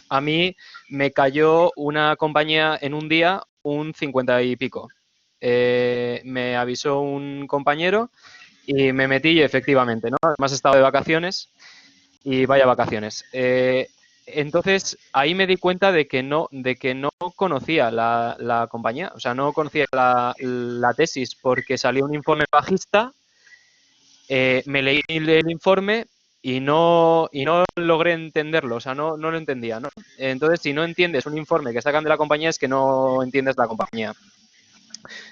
A mí me cayó una compañía en un día un 50 y pico. Me avisó un compañero y me metí y efectivamente, ¿no? Además he estado de vacaciones y vaya vacaciones. Entonces, ahí me di cuenta de que no conocía la compañía, o sea, no conocía la tesis porque salió un informe bajista, me leí el informe y no logré entenderlo, o sea, no lo entendía, ¿no? Entonces, si no entiendes un informe que sacan de la compañía es que no entiendes la compañía.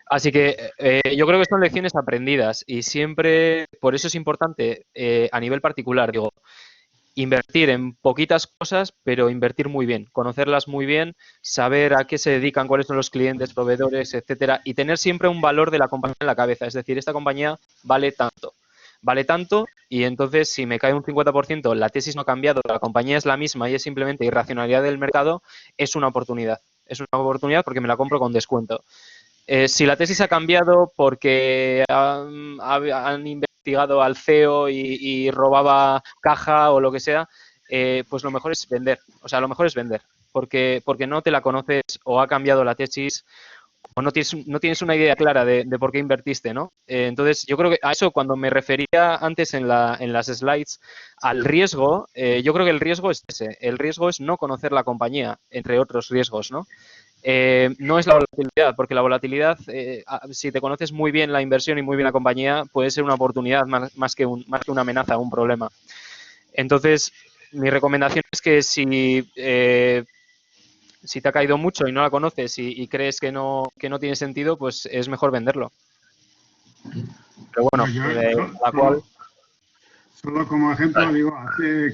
Así que yo creo que son lecciones aprendidas y siempre, por eso es importante a nivel particular, digo, invertir en poquitas cosas, pero invertir muy bien, conocerlas muy bien, saber a qué se dedican, cuáles son los clientes, proveedores, etcétera, y tener siempre un valor de la compañía en la cabeza. Es decir, esta compañía vale tanto, y entonces si me cae un 50%, la tesis no ha cambiado, la compañía es la misma y es simplemente irracionalidad del mercado, es una oportunidad. Es una oportunidad porque me la compro con descuento. Si la tesis ha cambiado porque han investigado al CEO y robaba caja o lo que sea, pues lo mejor es vender. O sea, lo mejor es vender. Porque no te la conoces o ha cambiado la tesis o no tienes una idea clara de por qué invertiste, ¿no? Entonces, yo creo que a eso, cuando me refería antes en las slides al riesgo, yo creo que el riesgo es ese. El riesgo es no conocer la compañía, entre otros riesgos, ¿no? No es la volatilidad, porque la volatilidad, si te conoces muy bien la inversión y muy bien la compañía, puede ser una oportunidad más que una amenaza, un problema. Entonces, mi recomendación es que si te ha caído mucho y no la conoces y crees que no tiene sentido, pues es mejor venderlo. Pero bueno, Solo como ejemplo, digo,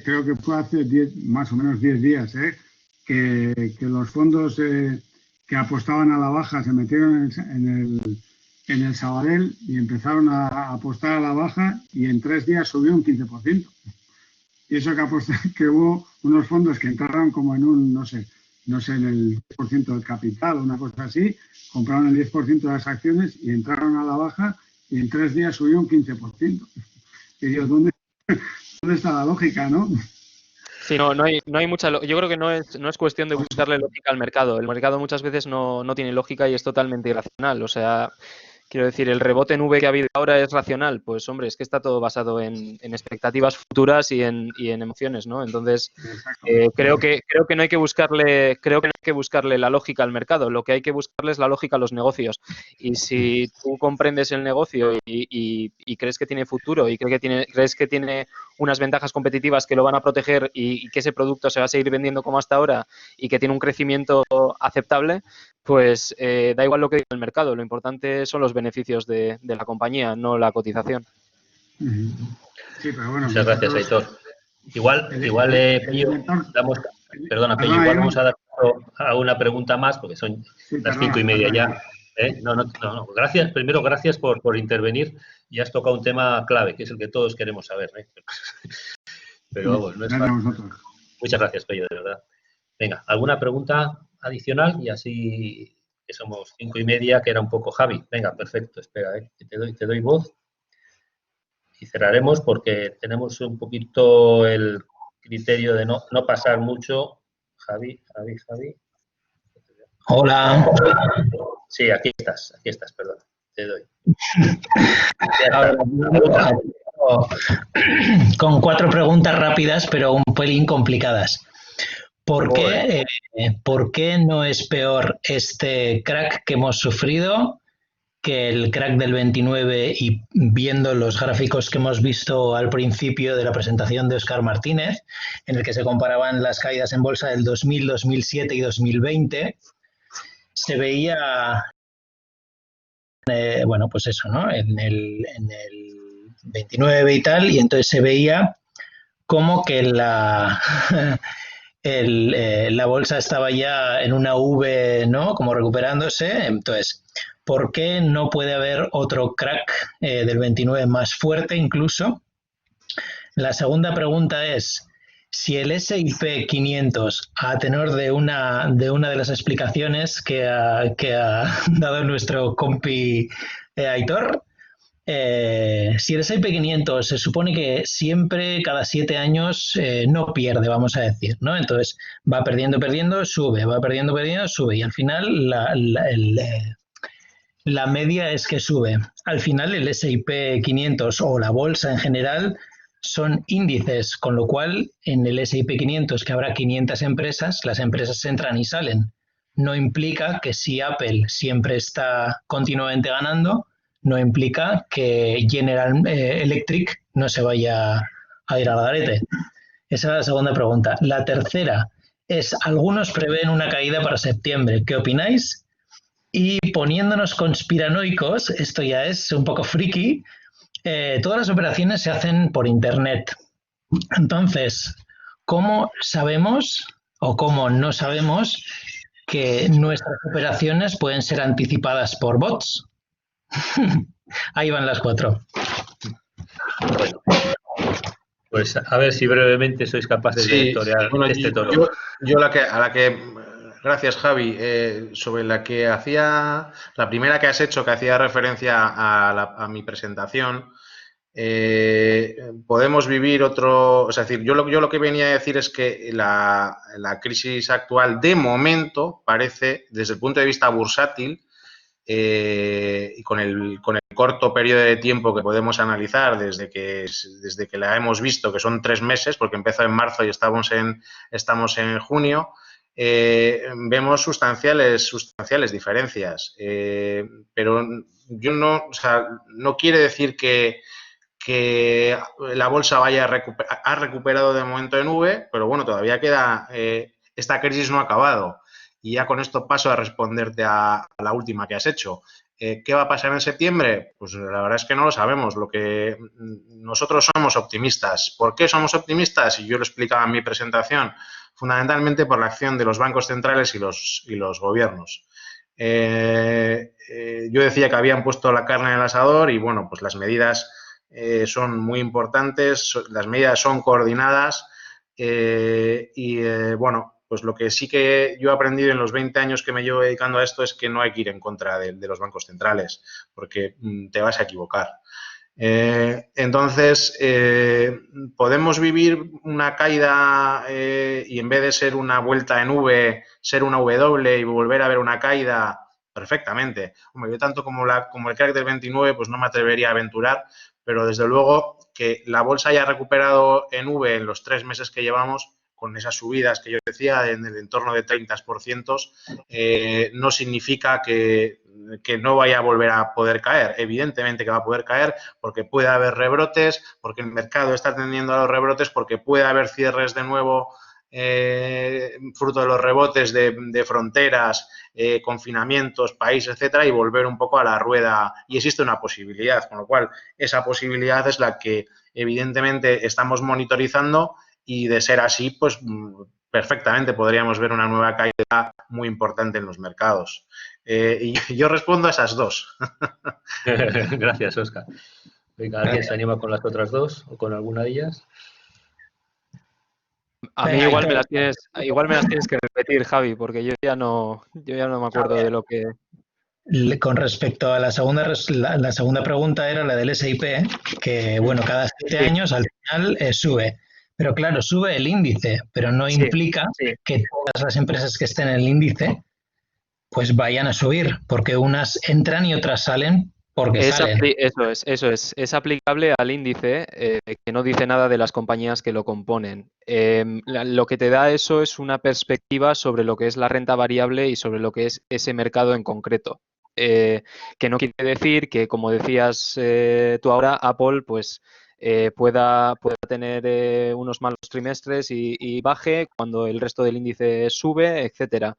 creo que fue hace más o menos 10 días, que los fondos que apostaban a la baja se metieron en el Sabadell y empezaron a apostar a la baja y en 3 días subió un 15%. Y eso que hubo unos fondos que entraron como en un, no sé, en el 10% del capital, una cosa así, compraron el 10% de las acciones y entraron a la baja y en 3 días subió un 15%. Y digo, ¿dónde está la lógica, no? Sí, no hay mucha. Yo creo que no es cuestión de buscarle lógica al mercado. El mercado muchas veces no tiene lógica y es totalmente irracional. O sea, quiero decir, el rebote en V que ha habido ahora es racional. Pues hombre, es que está todo basado en expectativas futuras y en emociones, ¿no? Entonces, creo que no hay que buscarle la lógica al mercado. Lo que hay que buscarle es la lógica a los negocios. Y si tú comprendes el negocio y crees que tiene futuro y crees que tiene unas ventajas competitivas que lo van a proteger y que ese producto se va a seguir vendiendo como hasta ahora y que tiene un crecimiento aceptable, pues da igual lo que diga el mercado. Lo importante son los beneficios de la compañía, no la cotización. Sí, pero bueno. Muchas gracias, Aitor. Igual vamos a dar a una pregunta más, porque son las 5:30 ya. No. Gracias, primero, gracias por intervenir. Y has tocado un tema clave, que es el que todos queremos saber. Pero vamos, no es fácil. Muchas gracias, Pello, de verdad. Venga, ¿alguna pregunta adicional? Y así, que somos 5:30, que era un poco Javi. Venga, perfecto, espera, que te doy voz. Y cerraremos porque tenemos un poquito el criterio de no pasar mucho. Javi. Hola. Sí, aquí estás, perdón. Te doy. Con 4 preguntas rápidas, pero un pelín complicadas. ¿Por qué no es peor este crack que hemos sufrido que el crack del 29, y viendo los gráficos que hemos visto al principio de la presentación de Óscar Martínez, en el que se comparaban las caídas en bolsa del 2000, 2007 y 2020, se veía, pues eso, ¿no? En el 29 y tal, y entonces se veía como que la bolsa estaba ya en una V, ¿no? Como recuperándose. Entonces, ¿por qué no puede haber otro crack del 29 más fuerte incluso? La segunda pregunta es, si el S&P 500, a tenor de una de las explicaciones que ha dado nuestro compi Aitor, si el S&P 500 se supone que siempre, cada 7 años, no pierde, vamos a decir, ¿no? Entonces va perdiendo, sube, va perdiendo, sube, y al final la media es que sube. Al final el S&P 500 o la bolsa en general son índices, con lo cual en el S&P 500, que habrá 500 empresas, las empresas entran y salen. No implica que si Apple siempre está continuamente ganando, no implica que General Electric no se vaya a ir al garete. Esa es la segunda pregunta. La tercera es, algunos prevén una caída para septiembre. ¿Qué opináis? Y poniéndonos conspiranoicos, esto ya es un poco friki, todas las operaciones se hacen por Internet. Entonces, ¿cómo sabemos o cómo no sabemos que nuestras operaciones pueden ser anticipadas por bots? Ahí van las 4. Bueno, pues a ver si brevemente sois capaces de torear bueno, este toro. yo gracias Javi, sobre la que hacía, la primera que has hecho, que hacía referencia a mi presentación, podemos vivir otro, es decir, yo lo que venía a decir es que la crisis actual de momento parece, desde el punto de vista bursátil, y con el corto periodo de tiempo que podemos analizar desde que la hemos visto, que son 3 meses, porque empezó en marzo y estamos en junio, vemos sustanciales diferencias. Pero yo no quiere decir que la bolsa ha recuperado de momento en V, pero bueno, todavía queda, esta crisis no ha acabado. Y ya con esto paso a responderte a la última que has hecho. ¿Qué va a pasar en septiembre? Pues la verdad es que no lo sabemos. Nosotros somos optimistas. ¿Por qué somos optimistas? Y yo lo explicaba en mi presentación. Fundamentalmente por la acción de los bancos centrales y los gobiernos. Yo decía que habían puesto la carne en el asador y, bueno, pues las medidas son muy importantes, las medidas son coordinadas bueno, pues lo que sí que yo he aprendido en los 20 años que me llevo dedicando a esto es que no hay que ir en contra de los bancos centrales, porque te vas a equivocar. Entonces, podemos vivir una caída y en vez de ser una vuelta en V, ser una W y volver a ver una caída perfectamente. Hombre, yo tanto como el crack del 29, pues no me atrevería a aventurar, pero desde luego que la bolsa haya recuperado en V en los 3 meses que llevamos, con esas subidas que yo decía en el entorno de 30%, no significa que no vaya a volver a poder caer. Evidentemente que va a poder caer porque puede haber rebrotes, porque el mercado está tendiendo a los rebrotes, porque puede haber cierres de nuevo fruto de los rebotes de fronteras, confinamientos, países, etcétera, y volver un poco a la rueda. Y existe una posibilidad, con lo cual esa posibilidad es la que evidentemente estamos monitorizando y de ser así, pues perfectamente podríamos ver una nueva caída muy importante en los mercados. Y yo respondo a esas dos. Gracias, Óscar. Venga, ¿alguien se anima con las otras dos o con alguna de ellas? A mí igual me las tienes que repetir, Javi, porque yo ya no me acuerdo de lo que... Con respecto a la segunda pregunta era la del S&P, que bueno, cada 7 años al final sube. Pero claro, sube el índice, pero no implica que todas las empresas que estén en el índice pues vayan a subir, porque unas entran y otras salen porque salen. Eso es aplicable al índice que no dice nada de las compañías que lo componen. Lo que te da eso es una perspectiva sobre lo que es la renta variable y sobre lo que es ese mercado en concreto. Que no quiere decir que, como decías tú ahora, Apple pues pueda tener unos malos trimestres y baje cuando el resto del índice sube, etcétera.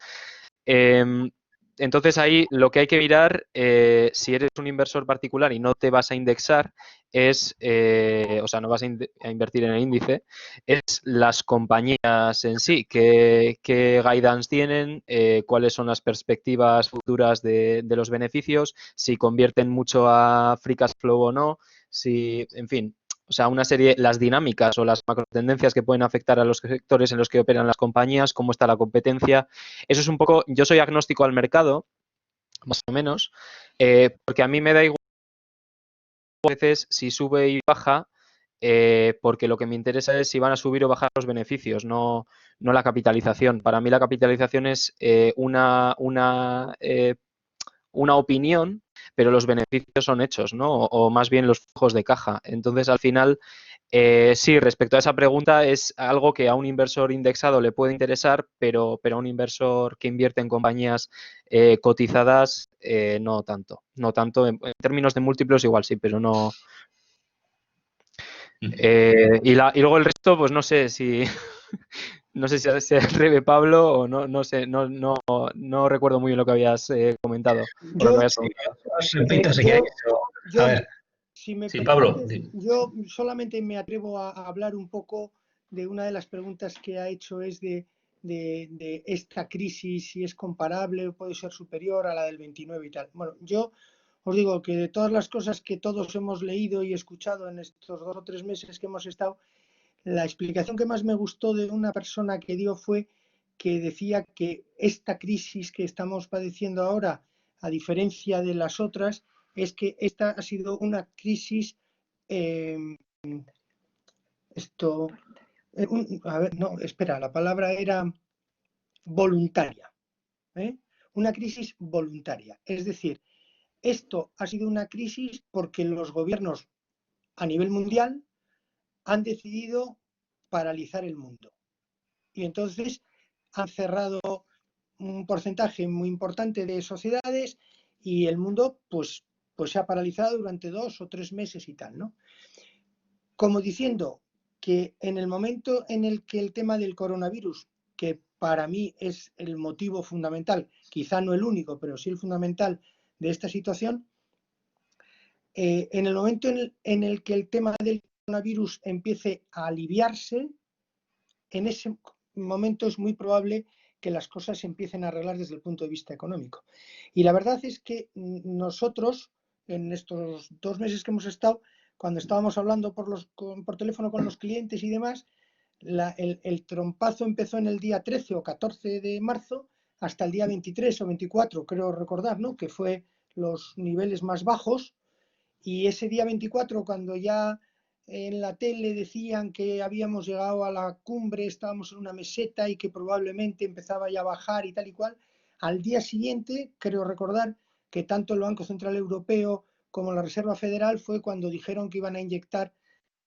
Entonces ahí lo que hay que mirar, si eres un inversor particular y no te vas a indexar, o sea, no vas a invertir en el índice, es las compañías en sí, qué guidance tienen, cuáles son las perspectivas futuras de los beneficios, si convierten mucho a free cash flow o no, en fin. O sea, una serie, las dinámicas o las macrotendencias que pueden afectar a los sectores en los que operan las compañías, cómo está la competencia. Eso es un poco, yo soy agnóstico al mercado, más o menos, porque a mí me da igual a veces si sube y baja, porque lo que me interesa es si van a subir o bajar los beneficios, no la capitalización. Para mí la capitalización es una opinión, pero los beneficios son hechos, ¿no? O más bien los flujos de caja. Entonces, al final, Sí, respecto a esa pregunta, es algo que a un inversor indexado le puede interesar, pero a un inversor que invierte en compañías cotizadas, no tanto. No tanto, en términos de múltiplos igual sí, pero no. Y luego el resto, pues no sé si no sé si se atreve Pablo o no sé, no recuerdo muy bien lo que habías comentado. O lo que Yo, habías preguntado. Os repito si yo, queréis. A yo, ver, si me Sí, Pablo. permites, yo solamente me atrevo a hablar un poco de una de las preguntas que ha hecho, es de esta crisis, si es comparable o puede ser superior a la del 29 y tal. Bueno, yo os digo que de todas las cosas que todos hemos leído y escuchado en estos 2 o 3 meses que hemos estado, la explicación que más me gustó de una persona que dio fue que decía que esta crisis que estamos padeciendo ahora, a diferencia de las otras, es que esta ha sido una crisis, eh, a ver, no, espera, la palabra era voluntaria, ¿eh? Una crisis voluntaria. Es decir, esto ha sido una crisis porque los gobiernos a nivel mundial han decidido paralizar el mundo. Y entonces han cerrado un porcentaje muy importante de sociedades y el mundo pues se ha paralizado durante 2 o 3 meses y tal, ¿no? Como diciendo que en el momento en el que el tema del coronavirus, que para mí es el motivo fundamental, quizá no el único, pero sí el fundamental de esta situación, en el momento en el que el tema del coronavirus empiece a aliviarse, en ese momento es muy probable que las cosas se empiecen a arreglar desde el punto de vista económico. Y la verdad es que nosotros, en estos 2 meses que hemos estado, cuando estábamos hablando por teléfono con los clientes y demás, el trompazo empezó en el día 13 o 14 de marzo hasta el día 23 o 24, creo recordar, ¿no? Que fue los niveles más bajos. Y ese día 24, cuando ya en la tele decían que habíamos llegado a la cumbre, estábamos en una meseta y que probablemente empezaba ya a bajar y tal y cual, al día siguiente, creo recordar que tanto el Banco Central Europeo como la Reserva Federal fue cuando dijeron que iban a inyectar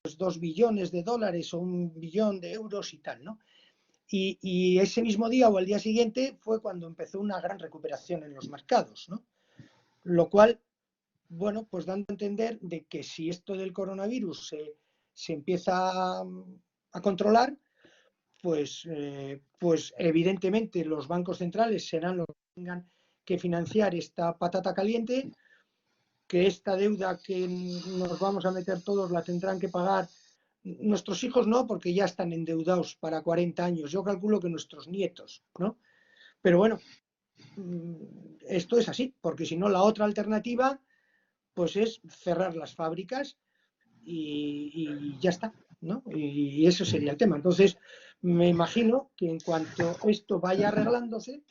pues, 2 billones de dólares o 1 billón de euros y tal, ¿no? Y ese mismo día o el día siguiente fue cuando empezó una gran recuperación en los mercados, ¿no? Lo cual, bueno, pues dando a entender de que si esto del coronavirus se empieza a controlar, pues evidentemente los bancos centrales serán los que tengan que financiar esta patata caliente, que esta deuda que nos vamos a meter todos la tendrán que pagar nuestros hijos, no, porque ya están endeudados para 40 años. Yo calculo que nuestros nietos, ¿no? Pero bueno, esto es así, porque si no, la otra alternativa pues es cerrar las fábricas y ya está, ¿no? Y eso sería el tema. Entonces, me imagino que en cuanto esto vaya arreglándose,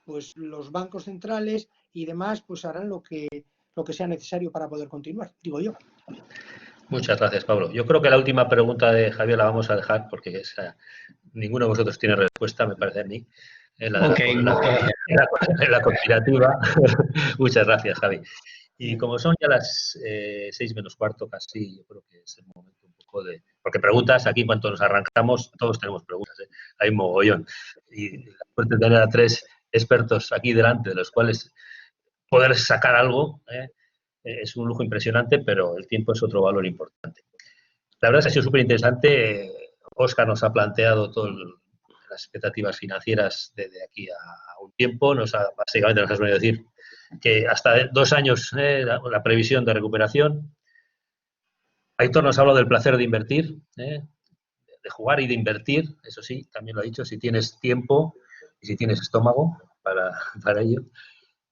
pues los bancos centrales y demás pues harán lo que sea necesario para poder continuar, digo yo. Muchas gracias, Pablo. Yo creo que la última pregunta de Javier la vamos a dejar porque ninguno de vosotros tiene respuesta, me parece a mí. La conspirativa. Muchas gracias, Javi. Y como son ya las 6 menos cuarto casi, yo creo que es el momento un poco de... Porque preguntas, aquí en cuanto nos arrancamos, todos tenemos preguntas, ¿eh? Hay un mogollón. Y la suerte de tener a 3 expertos aquí delante, de los cuales poder sacar algo, es un lujo impresionante, pero el tiempo es otro valor importante. La verdad es que ha sido súper interesante. Óscar nos ha planteado todas las expectativas financieras de aquí a un tiempo. Básicamente nos ha venido a decir que hasta 2 años la previsión de recuperación. Aitor nos ha hablado del placer de invertir, de jugar y de invertir. Eso sí, también lo ha dicho, si tienes tiempo y si tienes estómago para ello.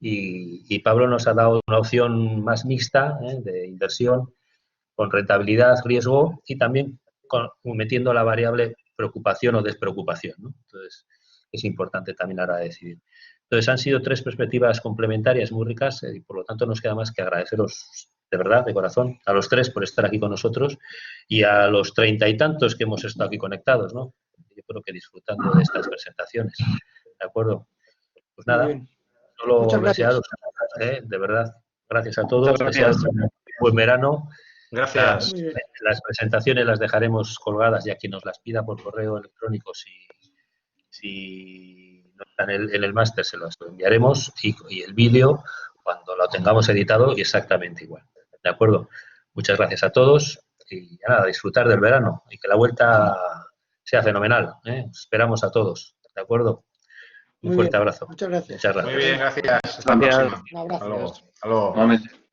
Y Pablo nos ha dado una opción más mixta de inversión con rentabilidad, riesgo y también metiendo la variable preocupación o despreocupación, ¿no? Entonces, es importante también ahora decidir. Entonces, han sido 3 perspectivas complementarias muy ricas y por lo tanto nos queda más que agradeceros de verdad, de corazón, a los 3 por estar aquí con nosotros y a los 30 y tantos que hemos estado aquí conectados, ¿no? Yo creo que disfrutando de estas presentaciones. ¿De acuerdo? Pues Muy nada, bien. solo Muchas gracias. desearos, de verdad, gracias a todos, desearos un buen verano Gracias. Muy bien. Las presentaciones las dejaremos colgadas y a quien nos las pida por correo electrónico, si no está en el máster, se los enviaremos y el vídeo, cuando lo tengamos editado, y exactamente igual. ¿De acuerdo? Muchas gracias a todos y nada, disfrutar del verano y que la vuelta sea fenomenal, ¿eh? Os esperamos a todos. ¿De acuerdo? Un Muy fuerte bien. abrazo. Muchas gracias. Muchas gracias. Muy bien, gracias. Hasta la Gracias. próxima. Un abrazo. Hasta luego. Hasta luego. Nuevamente.